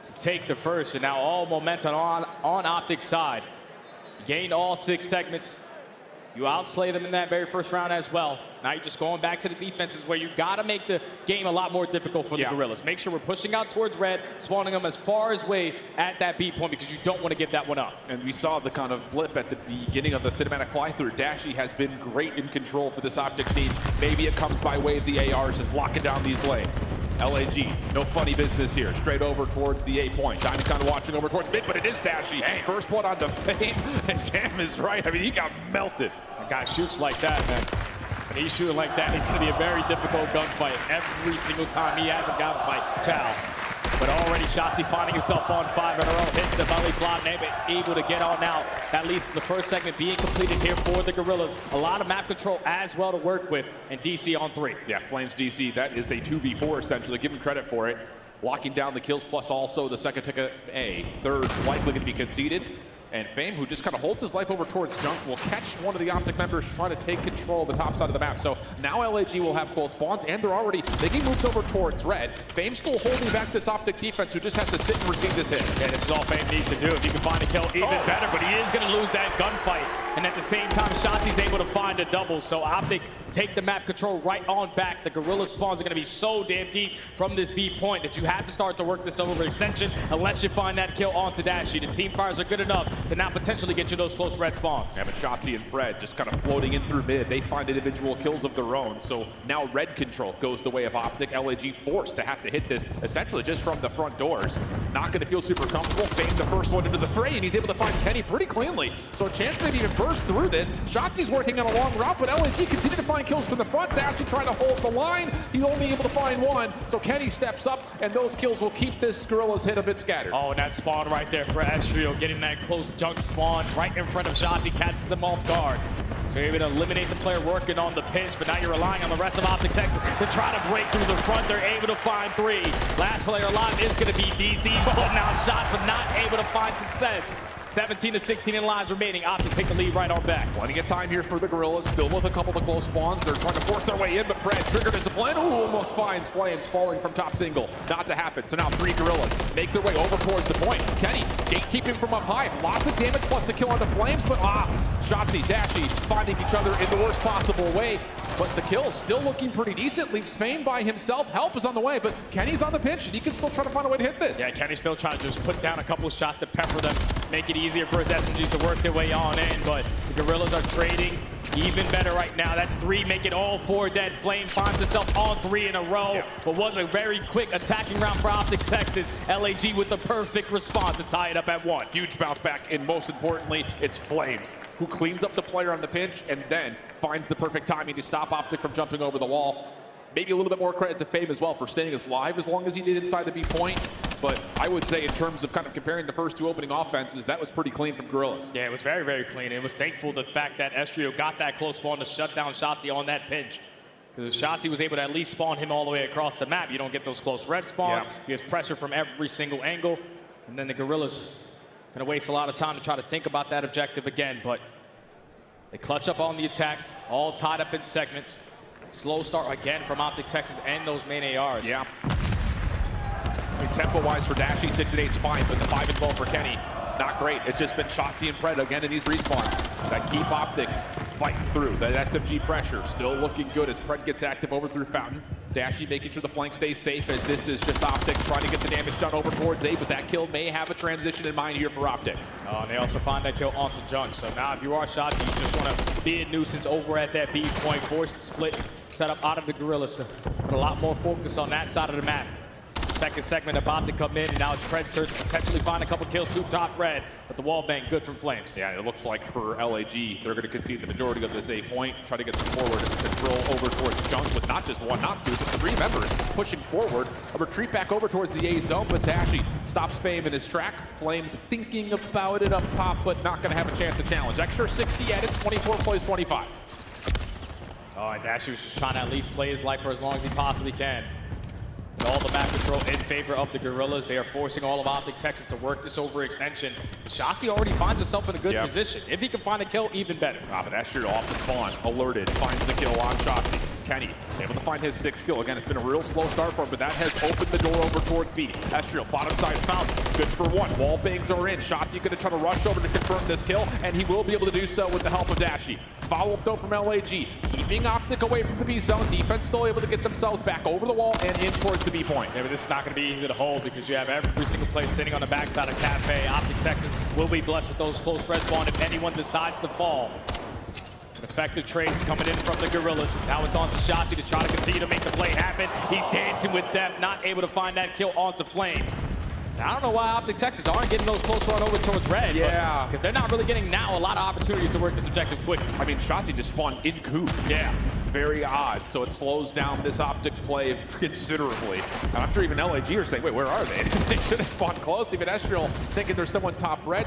to take the first. And now all momentum on Optic's side. Gained all 6 segments. You outslay them in that very first round as well. Now you're just going back to the defenses where you got to make the game a lot more difficult for the Gorillas. Make sure we're pushing out towards red, spawning them as far away at that B point because you don't want to give that one up. And we saw the kind of blip at the beginning of the cinematic fly-through. Dashy has been great in control for this Optic team. Maybe it comes by way of the ARs, just locking down these lanes. LAG, no funny business here. Straight over towards the A point. Diamond kind of watching over towards mid, but it is Dashy. First blood onto Fame, and Tam is right. I mean, he got melted. A guy shoots like that, man. When he's shooting like that, he's going to be a very difficult gunfight every single time he has a gunfight. Chow. But already Shotzi finding himself on 5 in a row. Hits the belly flop, able to get on out. At least the first segment being completed here for the Gorillas. A lot of map control as well to work with. And DC on 3. Yeah, Flames DC, that is a 2v4 essentially. Give him credit for it. Locking down the kills plus also the second ticket A. Third likely going to be conceded. And Fame, who just kind of holds his life over towards Junk, will catch one of the Optic members trying to take control of the top side of the map. So now LAG will have close spawns, and they're already making moves over towards red. Fame still holding back this Optic defense, who just has to sit and receive this hit. Yeah, this is all Fame needs to do. If he can find a kill, even better, but he is going to lose that gunfight. And at the same time, Shotzi's able to find a double. So Optic take the map control right on back. The Gorilla spawns are going to be so damn deep from this B point that you have to start to work this over extension unless you find that kill onto Dashy. The team fires are good enough to now potentially get you those close red spawns. Yeah, but Shotzi and Pred just kind of floating in through mid. They find individual kills of their own. So now red control goes the way of Optic. LAG forced to have to hit this essentially just from the front doors. Not going to feel super comfortable. Fame the first one into the fray, and he's able to find Kenny pretty cleanly. So a chance to even burst through this. Shotzi's working on a long route, but LAG continue to find kills from the front. Dashy trying to hold the line. He's only able to find one. So Kenny steps up, and those kills will keep this Gorilla's hit a bit scattered. Oh, and that spawn right there for Estrio, getting that close Junk spawn right in front of Shotzi, catches them off guard. So you're able to eliminate the player working on the pinch, but now you're relying on the rest of Optic Texas to try to break through the front. They're able to find 3. Last player alive is going to be DC. Putting out shots, but not able to find success. 17 to 16 in lives remaining. Optic take the lead right on back. Plenty of time here for the Gorillas, still with a couple of close spawns. They're trying to force their way in, but Pred, trigger discipline. Ooh, almost finds Flames falling from top single. Not to happen. So now 3 Gorillas make their way over towards the point. Kenny gatekeeping from up high. Lots of damage plus the kill onto Flames, but Shotzi, Dashy finding each other in the worst possible way. But the kill still looking pretty decent. Leaves Fame by himself. Help is on the way, but Kenny's on the pinch, and he can still try to find a way to hit this. Yeah, Kenny's still trying to just put down a couple of shots to pepper them, make it easier for his SMGs to work their way on in, but the Gorillas are trading even better right now. That's 3, make it all 4 dead. Flame finds himself on 3 in a row, but was a very quick attacking round for Optic Texas. LAG with the perfect response to tie it up at 1. Huge bounce back, and most importantly, it's Flames, who cleans up the player on the pinch and then finds the perfect timing to stop Optic from jumping over the wall. Maybe a little bit more credit to Fame as well for staying as live as long as he did inside the B point. But I would say in terms of kind of comparing the first 2 opening offenses, that was pretty clean from Gorillas. Yeah, it was very, very clean. It was thankful the fact that Estrio got that close spawn to shut down Shotzi on that pinch. Because if Shotzi was able to at least spawn him all the way across the map, you don't get those close red spawns. You have pressure from every single angle. And then the Gorillas going to waste a lot of time to try to think about that objective again. But they clutch up on the attack, all tied up in segments. Slow start again from Optic Texas and those main ARs. Yeah. I mean, tempo-wise for Dashy, 6 and 8 is fine, but the 5 and 12 for Kenny, not great. It's just been Shotzi and Pred again in these respawns that keep Optic fighting through. That SMG pressure still looking good as Pred gets active over through Fountain. Dashy making sure the flank stays safe as this is just Optic trying to get the damage done over towards A, but that kill may have a transition in mind here for Optic. And they also find that kill onto Junk. So now if you are Shotzi, you just want to be a nuisance over at that B point, force the split set up out of the Gorillas. So put a lot more focus on that side of the map. Second segment about to come in, and now it's Pred's search to potentially find a couple kills to top red, but the wall bang good from Flames. Yeah, it looks like for LAG, they're going to concede the majority of this A point, try to get some forward control over towards Junk with not just 1, not 2, but 3 members pushing forward. A retreat back over towards the A zone, but Dashy stops Fame in his track. Flames thinking about it up top, but not going to have a chance to challenge. Extra 60 added, 24 plays 25. And Dashy was just trying to at least play his life for as long as he possibly can. With all the map control in favor of the Gorillas, they are forcing all of Optic Texas to work this over extension. Shotzi already finds himself in a good position. If he can find a kill, even better. But Estrio off the spawn, alerted, finds the kill on Shotzi. Kenny able to find his 6th kill. Again, it's been a real slow start for him, but that has opened the door over towards B. Estriel, bottom side found. Good for 1. Wall bangs are in. Shotzzy going to try to rush over to confirm this kill, and he will be able to do so with the help of Dashy. Follow up though from LAG, keeping Optic away from the B zone. Defense still able to get themselves back over the wall and in towards the B point. Yeah, but this is not going to be easy to hold because you have every single player sitting on the backside of Cafe. Optic Texas will be blessed with those close respawn if anyone decides to fall. Effective trades coming in from the Gorillas. Now it's on to Shotzzy to try to continue to make the play happen. He's dancing with death, not able to find that kill onto Flames. Now, I don't know why Optic Texas aren't getting those close run over towards Red. Yeah. Because they're not really getting now a lot of opportunities to work this objective quickly. I mean, Shotzzy just spawned in Coop. Yeah. Very odd, so it slows down this Optic play considerably. And I'm sure even LAG are saying, wait, where are they? They should have spawned close. Even Estriel thinking there's someone top red.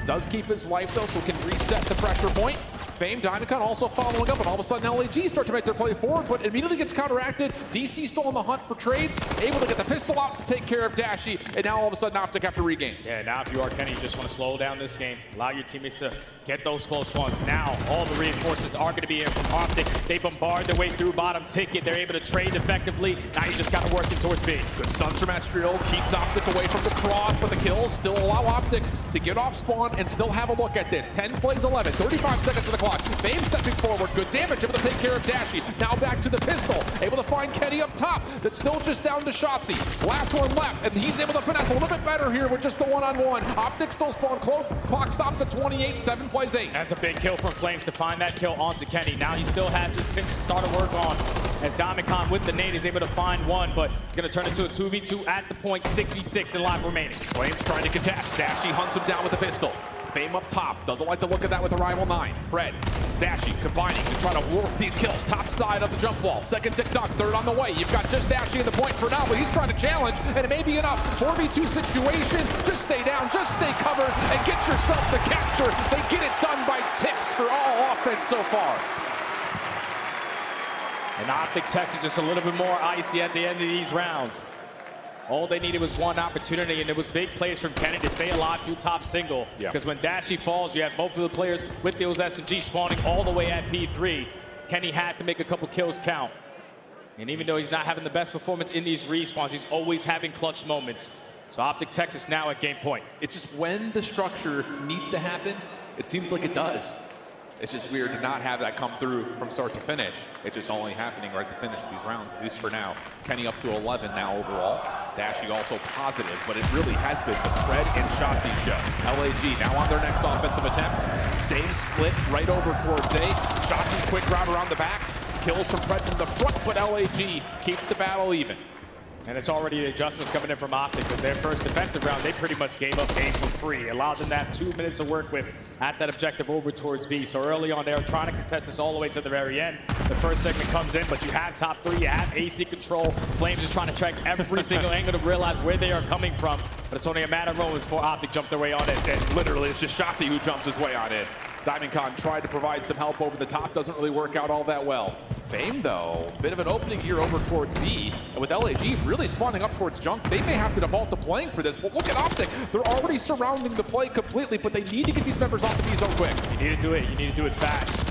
Does keep his life though, so can reset the pressure point. Fame, Diamondcon also following up, and all of a sudden LAG start to make their play forward, but immediately gets counteracted. DC still on the hunt for trades, able to get the pistol out to take care of Dashy, and now all of a sudden Optic have to regain. Yeah, now if you are Kenny, you just want to slow down this game, allow your teammates to get those close spawns. Now all the reinforcements are going to be in from Optic. They bombard their way through bottom ticket. They're able to trade effectively. Now you just got to work it towards B. Good stuns from Estriel, keeps Optic away from the cross, but the kills still allow Optic to get off spawn and still have a look at this. 10 plays 11, 35 seconds of the clock. Fame stepping forward, good damage, able to take care of Dashy. Now back to the pistol, able to find Kenny up top. That's still just down to Shotzzy. Last one left, and he's able to finesse a little bit better here with just the one-on-one. Optic still spawn close, clock stops at 28, 7 plays 8. That's a big kill from Flames to find that kill onto Kenny. Now he still has this pinch to start to work on, as Diamondcon with the nade is able to find one, but it's going to turn into a 2v2 at the point, 6v6 and live remaining. Flames trying to contest, Dashy hunts him down with the pistol. Fame up top, doesn't like the look of that with Arrival 9. Red, Dashy combining to try to work these kills. Top side of the jump wall, second tick duck, third on the way. You've got just Dashy in the point for now, but he's trying to challenge, and it may be enough. 4v2 situation, just stay down, just stay covered, and get yourself the capture. They get it done by ticks for all offense so far. And Optic Texas just a little bit more icy at the end of these rounds. All they needed was one opportunity, and it was big plays from Kenny to stay alive through top single. Because when Dashy falls, you have both of the players with those SMG spawning all the way at P3. Kenny had to make a couple kills count. And even though he's not having the best performance in these respawns, he's always having clutch moments. So Optic Texas now at game point. It's just when the structure needs to happen, it seems like it does. It's just weird to not have that come through from start to finish. It's just only happening right to finish these rounds, at least for now. Kenny up to 11 now overall. Dashy also positive, but it really has been the Fred and Shotzzy show. LAG now on their next offensive attempt. Same split right over towards A. Shotzzy quick route around the back. Kills from Fred from the front, but LAG keeps the battle even. And it's already adjustments coming in from Optic with their first defensive round. They pretty much gave up A for free. Allowed them to have 2 minutes to work with at that objective over towards B. So early on, they were trying to contest this all the way to the very end. The first segment comes in, but you have top 3, you have AC control. Flames is trying to track every single angle to realize where they are coming from. But it's only a matter of moments before Optic jump their way on it. And literally, it's just Shotzzy who jumps his way on it. Diamondcon tried to provide some help over the top, doesn't really work out all that well. Fame, though, bit of an opening here over towards B, and with LAG really spawning up towards Junk, they may have to default to playing for this, but look at Optic. They're already surrounding the play completely, but they need to get these members off the B zone quick. You need to do it. You need to do it fast.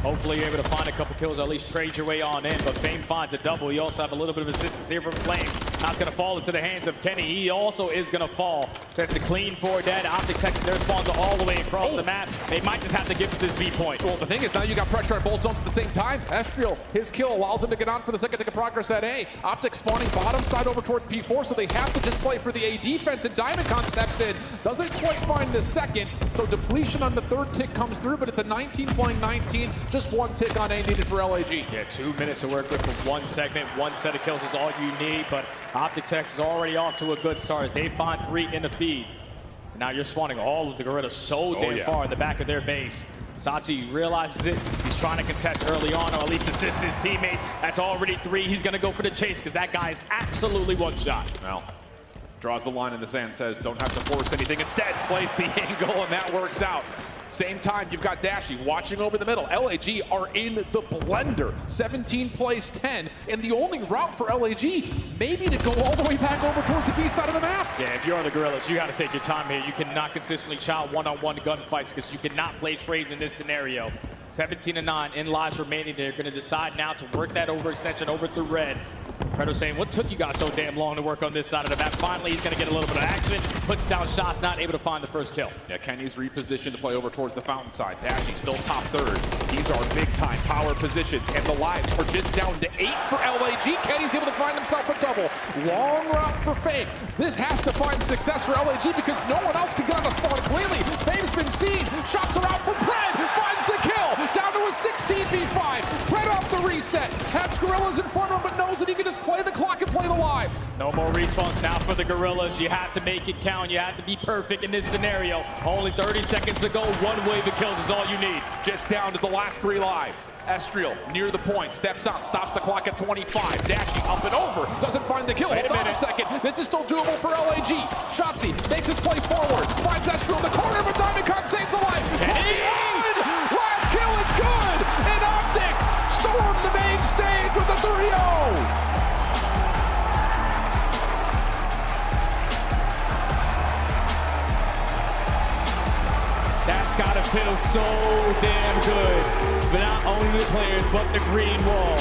Hopefully you're able to find a couple kills, or at least trade your way on in, but Fame finds a double. You also have a little bit of assistance here from Flame. Now it's going to fall into the hands of Kenny. He also is going to fall. That's a clean 4 dead. Optic Texas, their spawns are all the way across the map. They might just have to give it this B point. Well, the thing is, now you got pressure on both zones at the same time. Estriel, his kill allows him to get on for the second tick of progress at A. Optic spawning bottom side over towards P4, so they have to just play for the A defense, and Diamondcon steps in. Doesn't quite find the second, so depletion on the third tick comes through, but it's a 19.19. Just 1 tick on A needed for LAG. Yeah, 2 minutes to work with for 1 segment. 1 set of kills is all you need, but Optic Texas is already off to a good start as they find 3 in the feed. Now you're spawning all of the Gorillas so damn far in the back of their base. Shotzzy realizes it. He's trying to contest early on, or at least assist his teammate. That's already 3. He's going to go for the chase because that guy is absolutely one shot. Well, draws the line in the sand, says don't have to force anything. Instead, plays the angle, and that works out. Same time, you've got Dashy watching over the middle. LAG are in the blender. 17 plays 10, and the only route for LAG maybe to go all the way back over towards the B side of the map. Yeah, if you're the Gorillas, you got to take your time here. You cannot consistently chow one-on-one gunfights because you cannot play trades in this scenario. 17-9 in lives remaining. They're going to decide now to work that overextension over through red. Predator saying, what took you guys so damn long to work on this side of the map? Finally, he's going to get a little bit of action. Puts down shots, not able to find the first kill. Yeah, Kenny's repositioned to play over towards the fountain side. Dashy still top third. These are big-time power positions, and the lives are just down to 8 for LAG. Kenny's able to find himself a double. Long route for Fame. This has to find success for LAG because no one else can get on the spawn cleanly. Fame's been seen. Shots are out for Pred. Finds the kill. Down to a 16v5. Pred off the reset. Has Gorillas in front of him, but knows that he can just play the clock and play the lives. No more respawns now for the Gorillas. You have to make it count. You have to be perfect in this scenario. Only 30 seconds to go. One wave of kills is all you need. Just down to the last 3 lives. Estriel near the point, steps out, stops the clock at 25. Dashy up and over, doesn't find the kill. Hold on a second. This is still doable for LAG. Shotzi makes his play forward, finds Estriel in the corner, but Diamondcon saves a life. Last kill is good, and Optic storm the main stage with a 3-0. That's gotta feel so damn good for not only the players, but the green wall.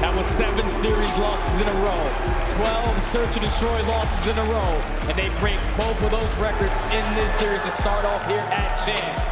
That was 7 series losses in a row, 12 search and destroy losses in a row, and they break both of those records in this series to start off here at Champs.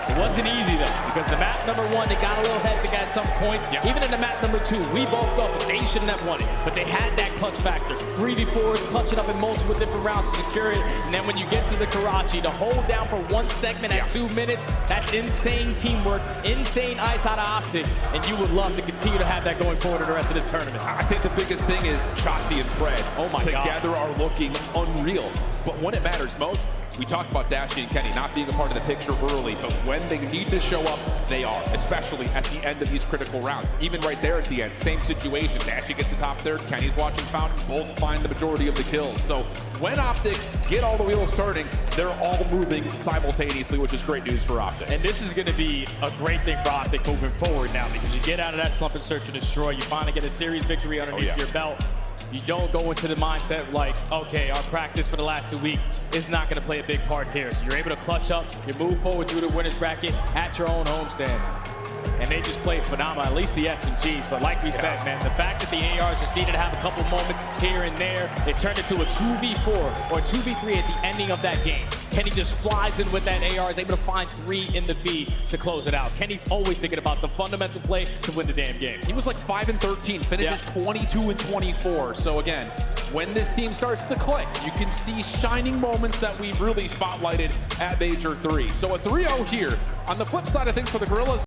It wasn't easy though, because the map number 1, they got a little hectic at some point. Yeah. Even in the map number 2, we both thought that they shouldn't have won it, but they had that clutch factor. 3v4s, clutch it up in multiple different rounds to secure it, and then when you get to the Karachi, to hold down for 1 segment at 2 minutes, that's insane teamwork, insane ice out of Optic, and you would love to continue to have that going forward in the rest of this tournament. I think the biggest thing is Shotzi and Fred together are looking unreal. But when it matters most, we talked about Dashy and Kenny not being a part of the picture early, but when they need to show up, they are, especially at the end of these critical rounds. Even right there at the end, same situation. Dashy gets the top third, Kenny's watching Fountain, both find the majority of the kills. So when Optic get all the wheels turning, they're all moving simultaneously, which is great news for Optic. And this is going to be a great thing for Optic moving forward now, because you get out of that slump and search and destroy, you finally get a series victory underneath your belt. You don't go into the mindset like, okay, our practice for the last 2 weeks is not going to play a big part here. So you're able to clutch up, you move forward through the winner's bracket at your own homestand. And they just played phenomenal, at least the S&Gs. But like we said, man, the fact that the ARs just needed to have a couple moments here and there, it turned into a 2v4 or 2v3 at the ending of that game. Kenny just flies in with that AR, is able to find 3 in the feed to close it out. Kenny's always thinking about the fundamental play to win the damn game. He was like 5-13, finishes 22-24. So again, when this team starts to click, you can see shining moments that we really spotlighted at Major 3. So a 3-0 here. On the flip side of things for the Gorillas,